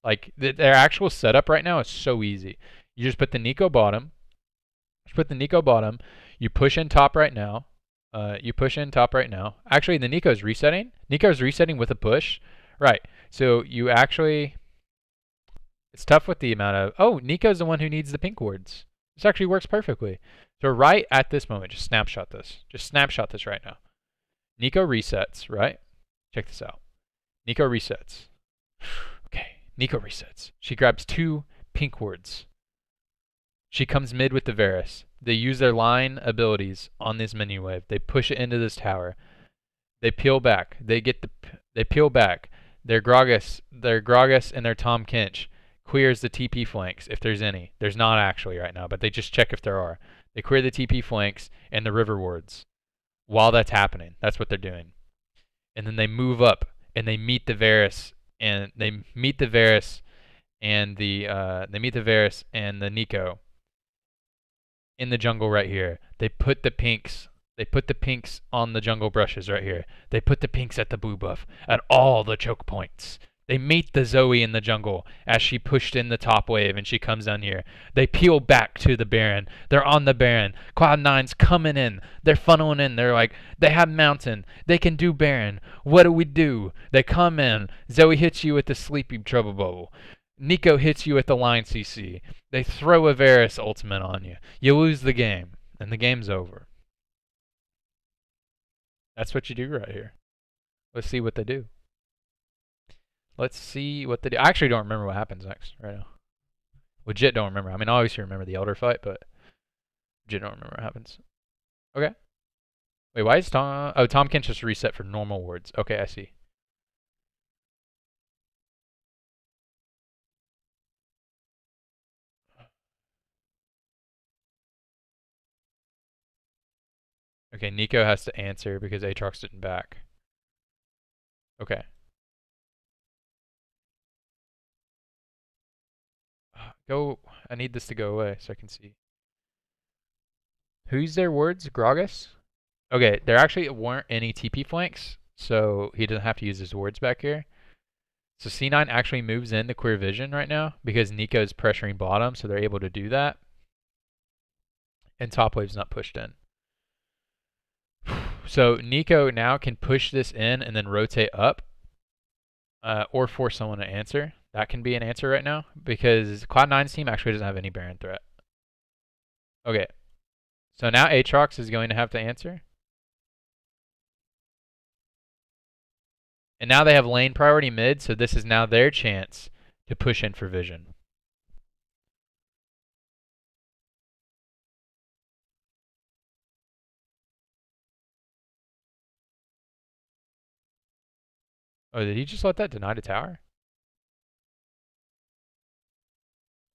Like their actual setup right now is so easy. You just put the Nico bottom. You push in top right now. Actually, the Nico's resetting. Nico's resetting with a push. Right. So you actually, it's tough with the amount of, oh, Nico's the one who needs the pink wards. This actually works perfectly. So right at this moment, just snapshot this. Just snapshot this right now. Nico resets, right? Check this out. Nico resets. Okay, Nico resets. She grabs 2 pink wards. She comes mid with the Varus. They use their line abilities on this menu wave. They push it into this tower. They peel back. They peel back. Their Gragas and their Tom Kinch clears the TP flanks if there's any. There's not actually right now, but they just check if there are. They clear the TP flanks and the river wards. While that's happening, that's what they're doing. And then they move up and they meet the Varus and the Nico in the jungle right here. They put the pinks on the jungle brushes right here. They put the pinks at the blue buff at all the choke points. They meet the Zoe in the jungle as she pushed in the top wave and she comes down here. They peel back to the Baron. They're on the Baron. Cloud9's coming in. They're funneling in. They're like, they have Mountain. They can do Baron. What do? They come in. Zoe hits you with the Sleepy Trouble Bubble. Nico hits you with the line CC. They throw a Varus ultimate on you. You lose the game, and the game's over. That's what you do right here. Let's see what they do. I actually don't remember what happens next right now. Legit don't remember. I mean, I obviously remember the Elder fight, but legit don't remember what happens. Okay. Wait, why is Tom... Oh, Tom can just reset for normal wards. Okay, I see. Okay, Nico has to answer because Aatrox didn't back. Okay. I need this to go away so I can see. Who's their wards? Gragas? Okay, there actually weren't any TP flanks, so he doesn't have to use his wards back here. So C9 actually moves into clear vision right now because Nico's pressuring bottom, so they're able to do that. And top wave's not pushed in. So Nico now can push this in and then rotate up, or force someone to answer. That can be an answer right now because Cloud9's team actually doesn't have any Baron threat. Okay, so now Aatrox is going to have to answer. And now they have lane priority mid, so this is now their chance to push in for vision. Oh, did he just let that deny to tower?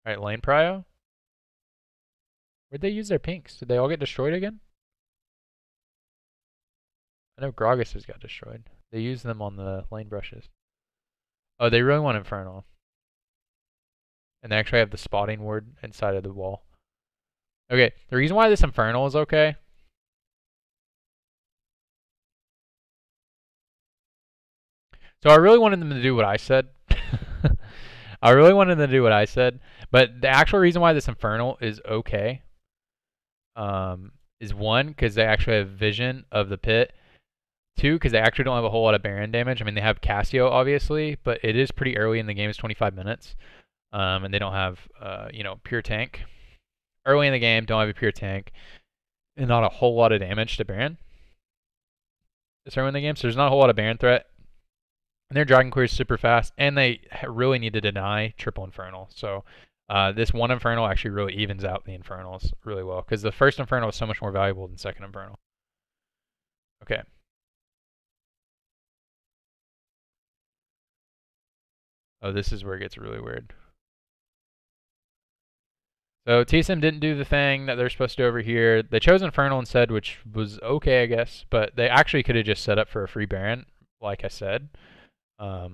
Alright, lane prio. Where'd they use their pinks? Did they all get destroyed again? I know Gragas has got destroyed. They used them on the lane brushes. Oh, they really want Infernal. And they actually have the spotting ward inside of the wall. Okay, the reason why this Infernal is okay. So I really wanted them to do what I said. I really wanted them to do what I said, but the actual reason why this Infernal is okay is one, because they actually have vision of the pit. Two, because they actually don't have a whole lot of Baron damage. I mean, they have Cassio, obviously, but it is pretty early in the game. It's 25 minutes. And they don't have, pure tank. Early in the game, don't have a pure tank. And not a whole lot of damage to Baron. This early in the game, so there's not a whole lot of Baron threat. And their Dragon Query is super fast, and they really need to deny triple Infernal. So this one Infernal actually really evens out the Infernals really well, because the first Infernal is so much more valuable than second Infernal. Okay. Oh, this is where it gets really weird. So TSM didn't do the thing that they're supposed to do over here. They chose Infernal instead, which was okay, I guess. But they actually could have just set up for a free Baron, like I said. I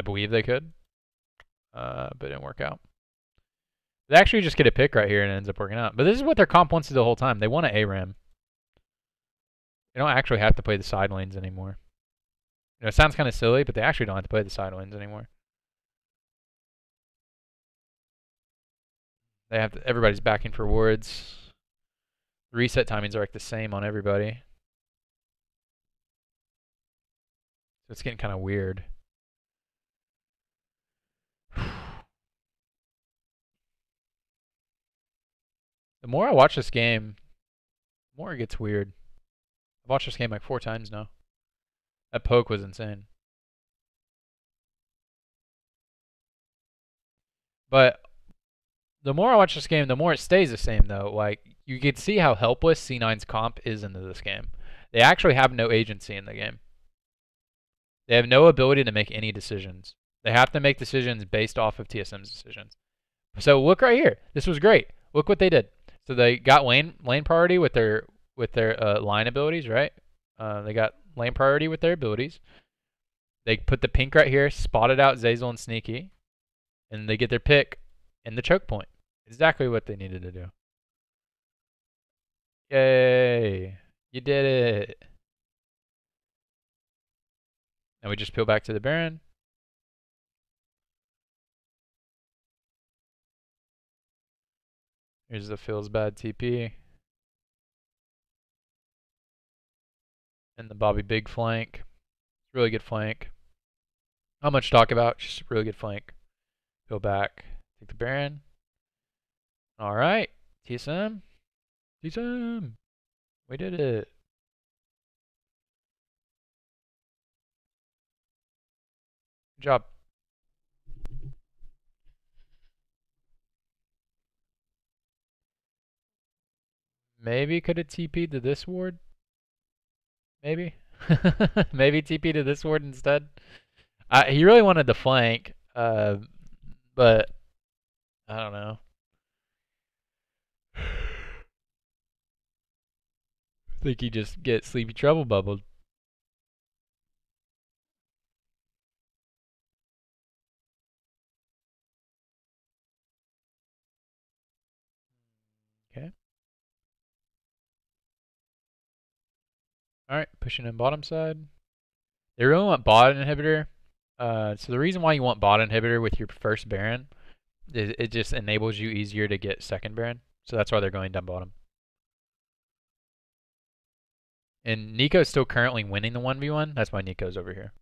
believe they could, but it didn't work out. They actually just get a pick right here and it ends up working out. But this is what their comp wants to do the whole time. They want an ARAM. They don't actually have to play the side lanes anymore. It sounds kind of silly, but they actually don't have to play the side lanes anymore. They have to, everybody's backing for wards. The reset timings are like the same on everybody. So it's getting kind of weird. The more I watch this game, the more it gets weird. I've watched this game like 4 times now. That poke was insane. But the more I watch this game, the more it stays the same, though. Like, you can see how helpless C9's comp is into this game. They actually have no agency in the game. They have no ability to make any decisions. They have to make decisions based off of TSM's decisions. So look right here. This was great. Look what they did. So they got lane priority with their line abilities, right? They got lane priority with their abilities. They put the pink right here, spotted out Zazel and Sneaky, and they get their pick in the choke point. Exactly what they needed to do. Yay! You did it! Now we just peel back to the Baron. Here's the feels bad TP. And the Bobby Big flank. It's a really good flank. Not much to talk about, just a really good flank. Go back. Take the Baron. Alright. TSM. TSM. We did it. Good job. Maybe could have TP'd to this ward? Maybe? Maybe TP to this ward instead? He really wanted the flank, but I don't know. I think he just get sleepy trouble bubbled. Okay. Alright, pushing in bottom side. They really want bot inhibitor. So the reason why you want bot inhibitor with your first Baron is it just enables you easier to get second Baron. So that's why they're going down bottom. And Nico's still currently winning the 1v1. That's why Nico's over here.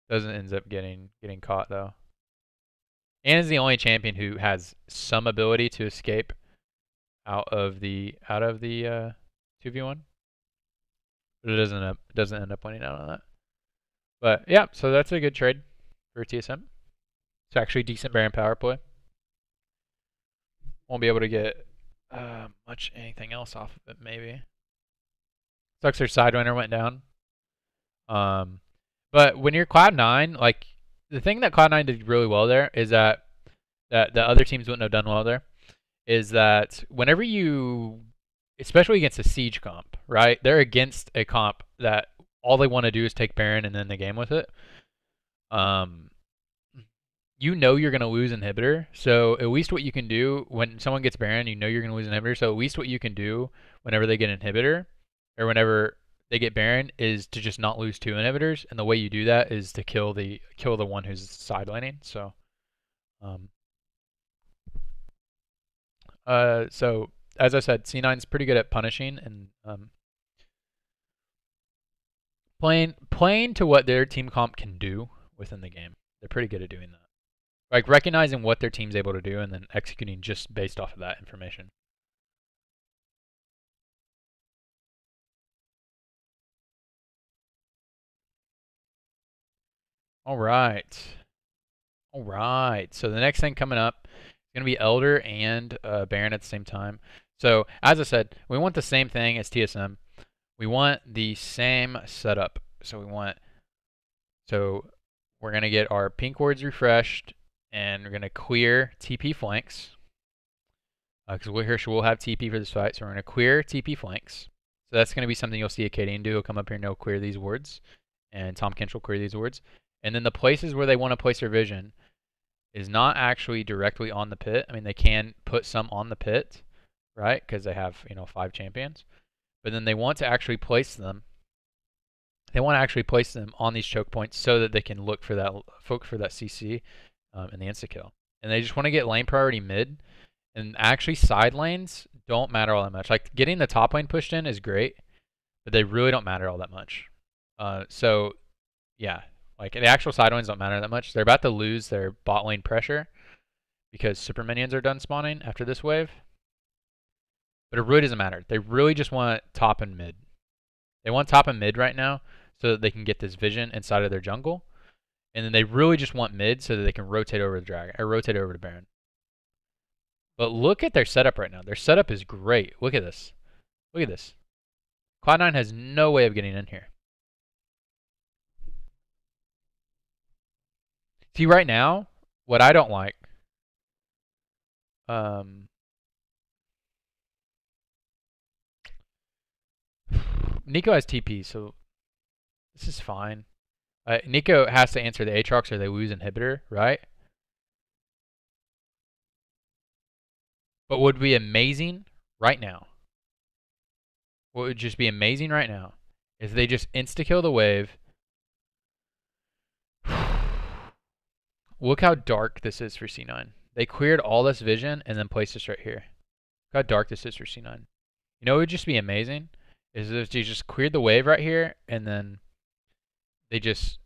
Doesn't end up getting caught though. And is the only champion who has some ability to escape out of the 2v1. But it doesn't end up winning out on that. But yeah, so that's a good trade for TSM. It's actually decent Baron power play. Won't be able to get much anything else off of it, maybe. Sucks their Sidewinder went down. But when you're Cloud9, like the thing that Cloud9 did really well there is that the other teams wouldn't have done well there is that whenever you, especially against a siege comp, right? They're against a comp that all they want to do is take Baron and then the game with it. You know you're going to lose inhibitor, so at least what you can do when someone gets Baron, you know you're going to lose inhibitor, so at least what you can do whenever they get inhibitor, or whenever they get Baron is to just not lose 2 inhibitors, and the way you do that is to kill the one who's side laning. So, so as I said, C9's pretty good at punishing and playing to what their team comp can do within the game. They're pretty good at doing that. Like recognizing what their team's able to do and then executing just based off of that information. All right. All right. So the next thing coming up is going to be Elder and Baron at the same time. So as I said, we want the same thing as TSM. We want the same setup. So we're going to get our pink wards refreshed, and we're going to clear TP flanks. Because we'll have TP for this fight, so we're going to clear TP flanks. So that's going to be something you'll see Acadian do. He'll come up here and he'll clear these wards, and Tom Kinch will clear these wards. And then the places where they want to place their vision is not actually directly on the pit. I mean, they can put some on the pit, right? Because they have 5 champions. But then they want to actually place them. They want to actually place them on these choke points so that they can look for that CC and the insta kill. And they just want to get lane priority mid. And actually, side lanes don't matter all that much. Like getting the top lane pushed in is great, but they really don't matter all that much. So yeah, like the actual side lanes don't matter that much. They're about to lose their bot lane pressure because super minions are done spawning after this wave. But it really doesn't matter. They really just want top and mid. They want top and mid right now so that they can get this vision inside of their jungle. And then they really just want mid so that they can rotate over the dragon or rotate over to Baron. But look at their setup right now. Their setup is great. Look at this. Look at this. Cloud9 has no way of getting in here. See, right now, what I don't like, Nico has TP, so this is fine. Nico has to answer the Aatrox or they lose inhibitor, right? But what would be amazing right now, what would just be amazing right now, is they just insta-kill the wave. Look how dark this is for C9. They cleared all this vision and then placed this right here. Look how dark this is for C9. You know what would just be amazing? Is if they just cleared the wave right here and then they just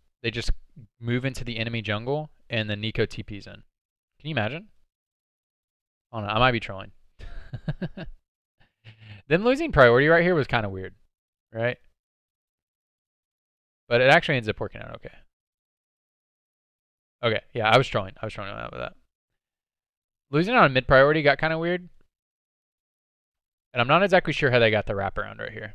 move into the enemy jungle and then Nico TP's in. Can you imagine? Oh no, I might be trolling. Them losing priority right here was kind of weird, right? But it actually ends up working out okay. Okay, yeah, I was trolling out with that. Losing on a mid priority got kind of weird. And I'm not exactly sure how they got the wraparound right here.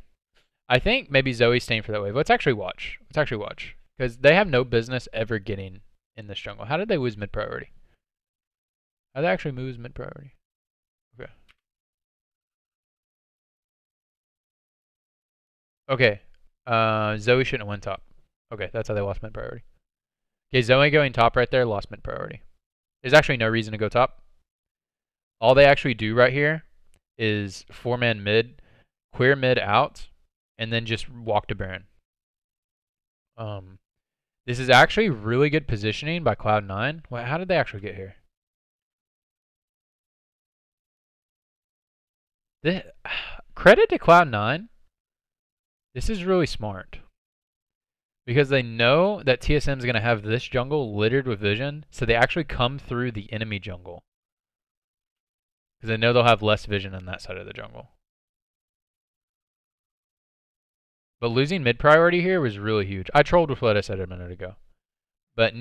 I think maybe Zoe's staying for that wave. Let's actually watch. Because they have no business ever getting in this jungle. How did they lose mid priority? How did they actually lose mid priority? Okay. Okay. Zoe shouldn't have went top. Okay, that's how they lost mid priority. Okay, Zoe going top right there, lost mid priority. There's actually no reason to go top. All they actually do right here is 4-man mid, clear mid out, and then just walk to Baron. This is actually really good positioning by Cloud9. Well, how did they actually get here? Credit to Cloud9. This is really smart. Because they know that TSM is going to have this jungle littered with vision, so they actually come through the enemy jungle. Because they know they'll have less vision on that side of the jungle. But losing mid priority here was really huge. I trolled with what I said a minute ago. But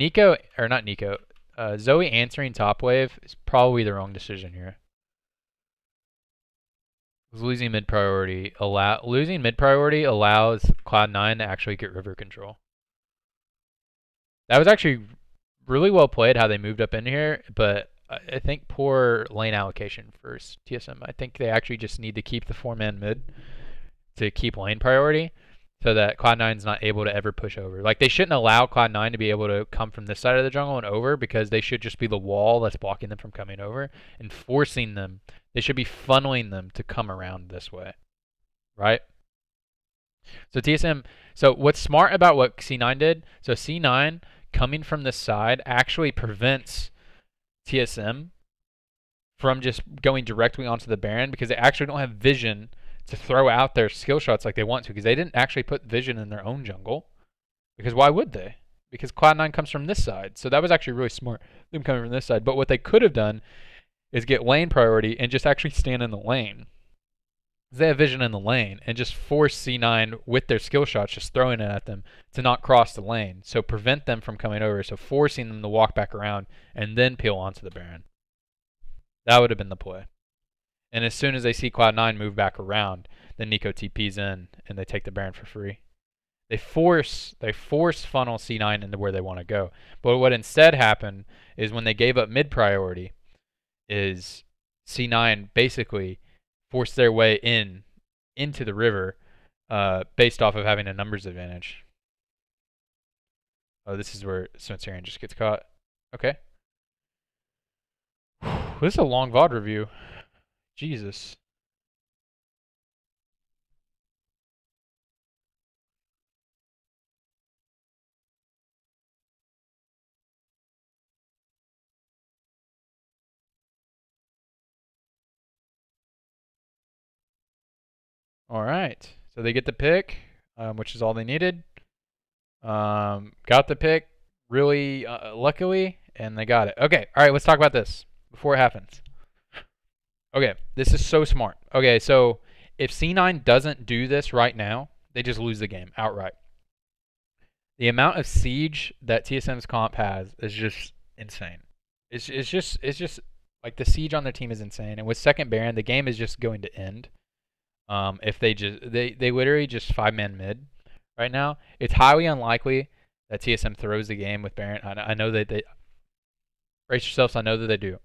Zoe answering top wave is probably the wrong decision here. Losing mid priority allows Cloud9 to actually get river control. That was actually really well played how they moved up in here, but I think poor lane allocation for TSM. I think they actually just need to keep the 4-man mid to keep lane priority so that Cloud9's not able to ever push over. Like, they shouldn't allow Cloud9 to be able to come from this side of the jungle and over, because they should just be the wall that's blocking them from coming over and forcing them. They should be funneling them to come around this way, right? So TSM. So what's smart about what C9 did? So C9 coming from this side actually prevents TSM from just going directly onto the Baron because they actually don't have vision to throw out their skill shots like they want to because they didn't actually put vision in their own jungle. Because why would they? Because Cloud9 comes from this side. So that was actually really smart, them coming from this side. But what they could have done is get lane priority and just actually stand in the lane. They have vision in the lane and just force C9 with their skill shots, just throwing it at them to not cross the lane. So prevent them from coming over. So forcing them to walk back around and then peel onto the Baron. That would have been the play. And as soon as they see Cloud9 move back around, then Nico TP's in and they take the Baron for free. They force funnel C9 into where they want to go. But what instead happened is when they gave up mid priority, is C9 basically forced their way into the river based off of having a numbers advantage. Oh, this is where Spencer just gets caught. Okay. This is a long VoD review. Jesus. All right. So they get the pick, which is all they needed. Got the pick really luckily, and they got it. Okay. All right. Let's talk about this before it happens. Okay. This is so smart. Okay. So if C9 doesn't do this right now, they just lose the game outright. The amount of siege that TSM's comp has is just insane. It's just like the siege on their team is insane, and with second Baron, the game is just going to end. If they literally just 5-man mid right now. It's highly unlikely that TSM throws the game with Baron. I know that they brace yourselves. I know that they do.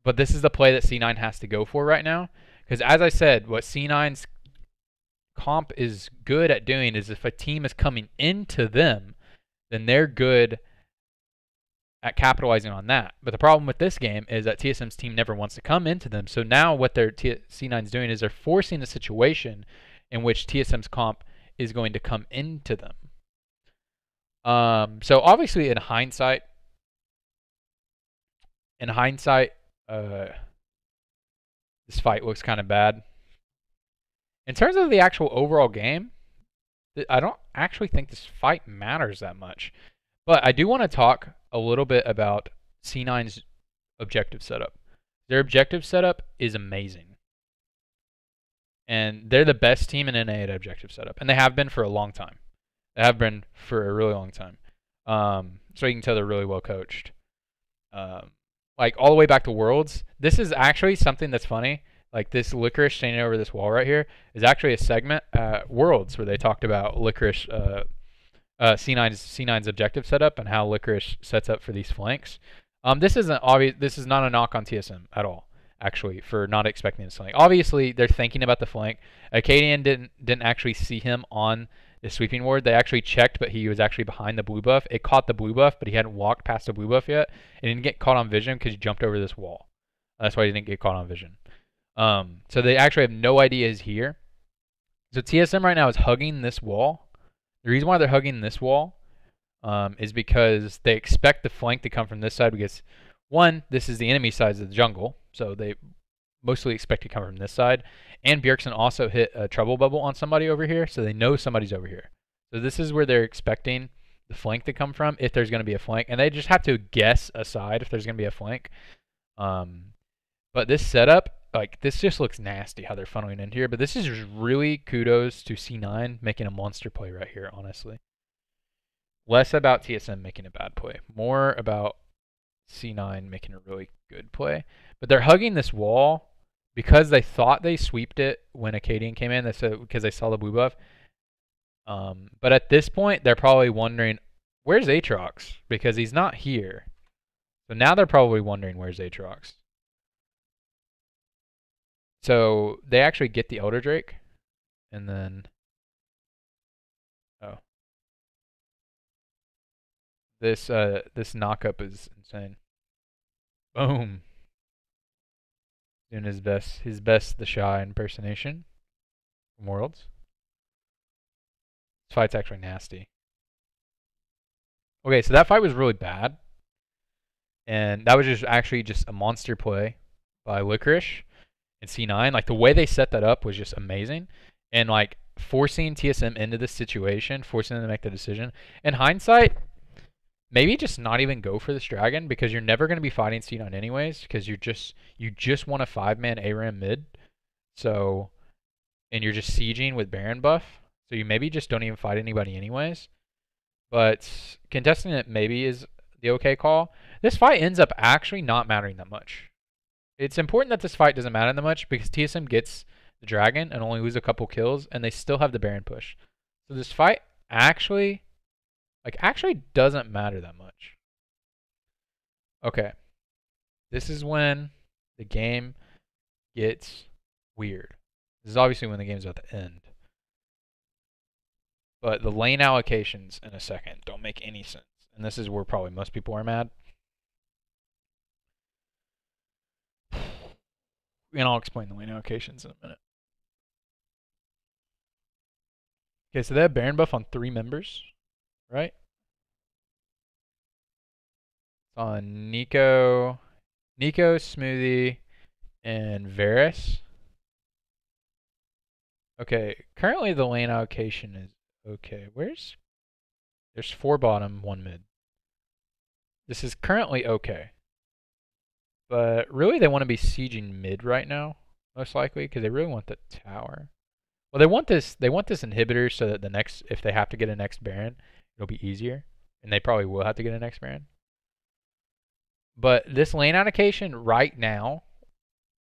But this is the play that C9 has to go for right now, because as I said, what C9's comp is good at doing is if a team is coming into them, then they're good at capitalizing on that. But the problem with this game is that TSM's team never wants to come into them. So now what their C9's doing is they're forcing a situation in which TSM's comp is going to come into them. So obviously in hindsight, this fight looks kind of bad. In terms of the actual overall game, I don't actually think this fight matters that much. But I do want to talk a little bit about C9's objective setup. Their objective setup is amazing. And they're the best team in NA at objective setup. And they have been for a long time. They have been for a really long time. So you can tell they're really well coached. Like all the way back to Worlds. This is actually something that's funny. Like this Licorice standing over this wall right here is actually a segment at Worlds where they talked about Licorice C9's objective setup and how Licorice sets up for these flanks. This isn't obvious. This is not a knock on TSM at all, actually, for not expecting this flank. Obviously, they're thinking about the flank. Acadian didn't actually see him on the sweeping ward. They actually checked, but he was actually behind the blue buff. It caught the blue buff, but he hadn't walked past the blue buff yet. It didn't get caught on vision because he jumped over this wall. That's why he didn't get caught on vision. So they actually have no idea he's here. So TSM right now is hugging this wall. The reason why they're hugging this wall is because they expect the flank to come from this side because, one, this is the enemy side of the jungle, so they mostly expect to come from this side. And Bjergsen also hit a trouble bubble on somebody over here, so they know somebody's over here. So this is where they're expecting the flank to come from if there's going to be a flank. And they just have to guess a side if there's going to be a flank. But this setup, like, this just looks nasty how they're funneling in here. But this is just really kudos to C9 making a monster play right here, honestly. Less about TSM making a bad play. More about C9 making a really good play. But they're hugging this wall because they thought they sweeped it when Acadian came in. That's because they saw the blue buff. But at this point, they're probably wondering, where's Aatrox? Because he's not here. So now they're probably wondering, where's Aatrox? So they actually get the Elder Drake. And then... oh. This knock-up is insane. Boom. Doing his best the Shy impersonation. from Worlds. This fight's actually nasty. Okay, so that fight was really bad. And that was just actually just a monster play by Licorice and C9. Like the way they set that up was just amazing. And like forcing TSM into this situation, forcing them to make the decision. In hindsight, maybe just not even go for this dragon because you're never going to be fighting C9 anyways because you just want a 5-man ARAM mid. So, and you're just sieging with Baron buff. So you maybe just don't even fight anybody anyways. But contesting it maybe is the okay call. This fight ends up actually not mattering that much. It's important that this fight doesn't matter that much because TSM gets the dragon and only lose a couple kills, and they still have the Baron push. So this fight actually doesn't matter that much. Okay. This is when the game gets weird. This is obviously when the game's about to end. But the lane allocations in a second don't make any sense. And this is where probably most people are mad. And I'll explain the lane allocations in a minute. Okay, so they have Baron buff on 3 members, right? It's on Nico, Smoothie, and Varus. Okay, currently the lane allocation is okay. There's 4 bottom, 1 mid. This is currently okay. But really they want to be sieging mid right now, most likely, because they really want the tower. Well, they want this inhibitor so that the next, if they have to get a next Baron, it'll be easier. And they probably will have to get a next Baron. But this lane allocation right now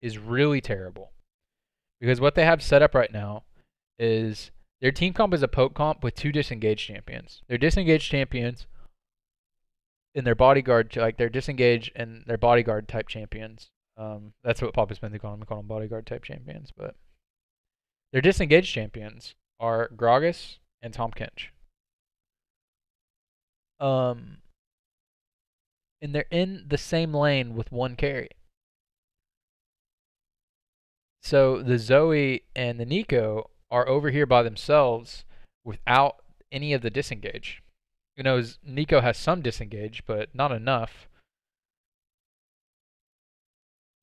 is really terrible. Because what they have set up right now is their team comp is a poke comp with 2 disengaged champions. Their disengaged champions in their bodyguard, like they're disengaged and their bodyguard type champions. That's what PapaSmithy call them. We call them bodyguard type champions. But their disengaged champions are Gragas and Tahm Kench. And they're in the same lane with 1 carry. So the Zoe and the Nico are over here by themselves without any of the disengage. You know, Nico has some disengage, but not enough.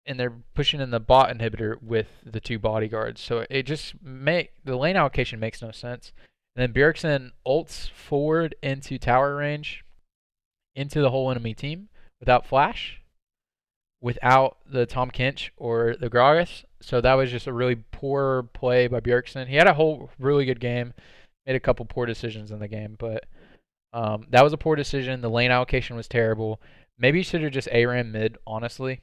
And they're pushing in the bot inhibitor with the 2 bodyguards. So it just the lane allocation makes no sense. And then Bjergsen ults forward into tower range into the whole enemy team without flash, without the Tahm Kench or the Gragas. So that was just a really poor play by Bjergsen. He had a whole really good game, made a couple poor decisions in the game, but that was a poor decision. The lane allocation was terrible. Maybe you should have just ARAM mid, honestly.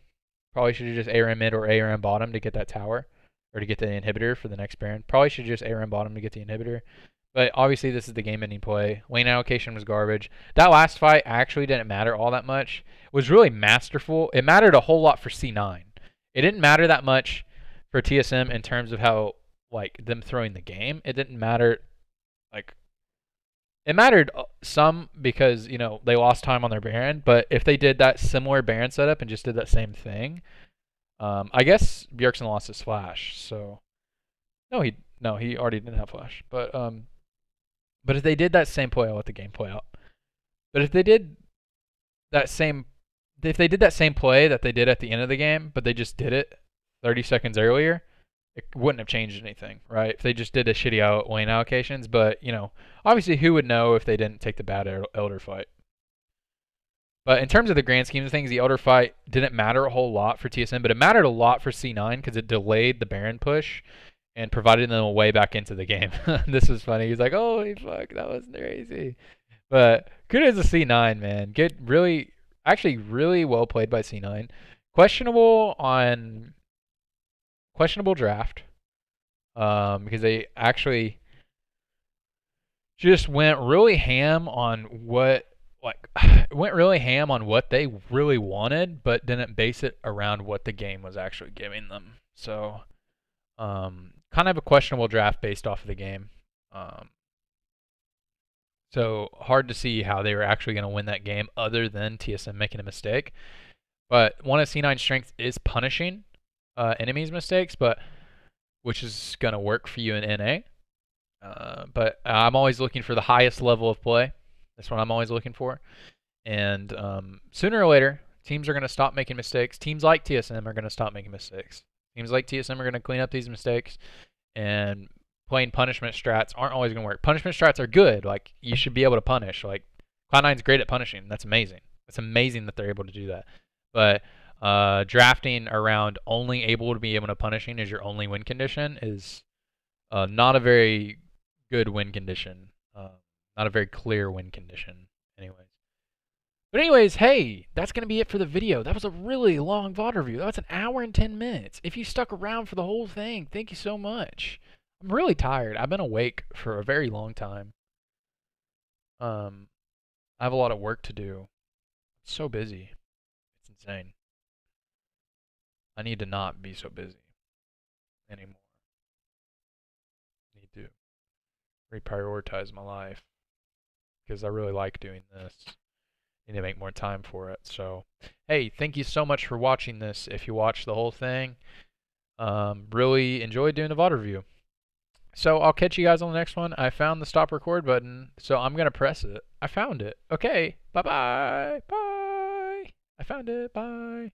Probably should have just ARAM mid or ARAM bottom to get that tower, or to get the inhibitor for the next Baron. Probably should just ARAM bottom to get the inhibitor. But obviously this is the game-ending play. Lane allocation was garbage. That last fight actually didn't matter all that much. It was really masterful. It mattered a whole lot for C9. It didn't matter that much for TSM in terms of how, like, them throwing the game. It didn't matter, like, it mattered some because, you know, they lost time on their Baron. But if they did that similar Baron setup and just did that same thing, I guess Bjergsen lost his flash. So no, he already didn't have flash. But if they did that same play, I'll let the game play out. But if they did that same play that they did at the end of the game, but they just did it 30 seconds earlier, it wouldn't have changed anything, right? If they just did a shitty lane allocations, but, you know, obviously who would know if they didn't take the bad Elder fight? But in terms of the grand scheme of things, the Elder fight didn't matter a whole lot for TSM, but it mattered a lot for C9 because it delayed the Baron push and provided them a way back into the game. This was funny. He's like, "Holy fuck, that was crazy." But good as a C9, man. Good, really, actually really well played by C9. Questionable draft, because they actually just went really ham on what they really wanted, but didn't base it around what the game was actually giving them. So, kind of a questionable draft based off of the game. So hard to see how they were actually going to win that game other than TSM making a mistake. But one of C9's strengths is punishing enemies' mistakes, but which is going to work for you in NA. But I'm always looking for the highest level of play. That's what I'm always looking for. And sooner or later, teams are going to stop making mistakes. Teams like TSM are going to stop making mistakes. Teams like TSM are going to clean up these mistakes. And playing punishment strats aren't always going to work. Punishment strats are good. Like, you should be able to punish. Like, Cloud9's great at punishing. That's amazing. It's amazing that they're able to do that. But drafting around only able to be able to punishing as your only win condition is not a very good win condition. Not a very clear win condition, anyways. But anyways, hey, that's going to be it for the video. That was a really long VoD review. That was an hour and 10 minutes. If you stuck around for the whole thing, thank you so much. I'm really tired. I've been awake for a very long time. I have a lot of work to do. I'm so busy. It's insane. I need to not be so busy anymore. I need to reprioritize my life because I really like doing this. I need to make more time for it. So, hey, thank you so much for watching this. If you watched the whole thing, really enjoyed doing the VoD review. So I'll catch you guys on the next one. I found the stop record button, so I'm going to press it. I found it. Okay, bye-bye. Bye. I found it. Bye.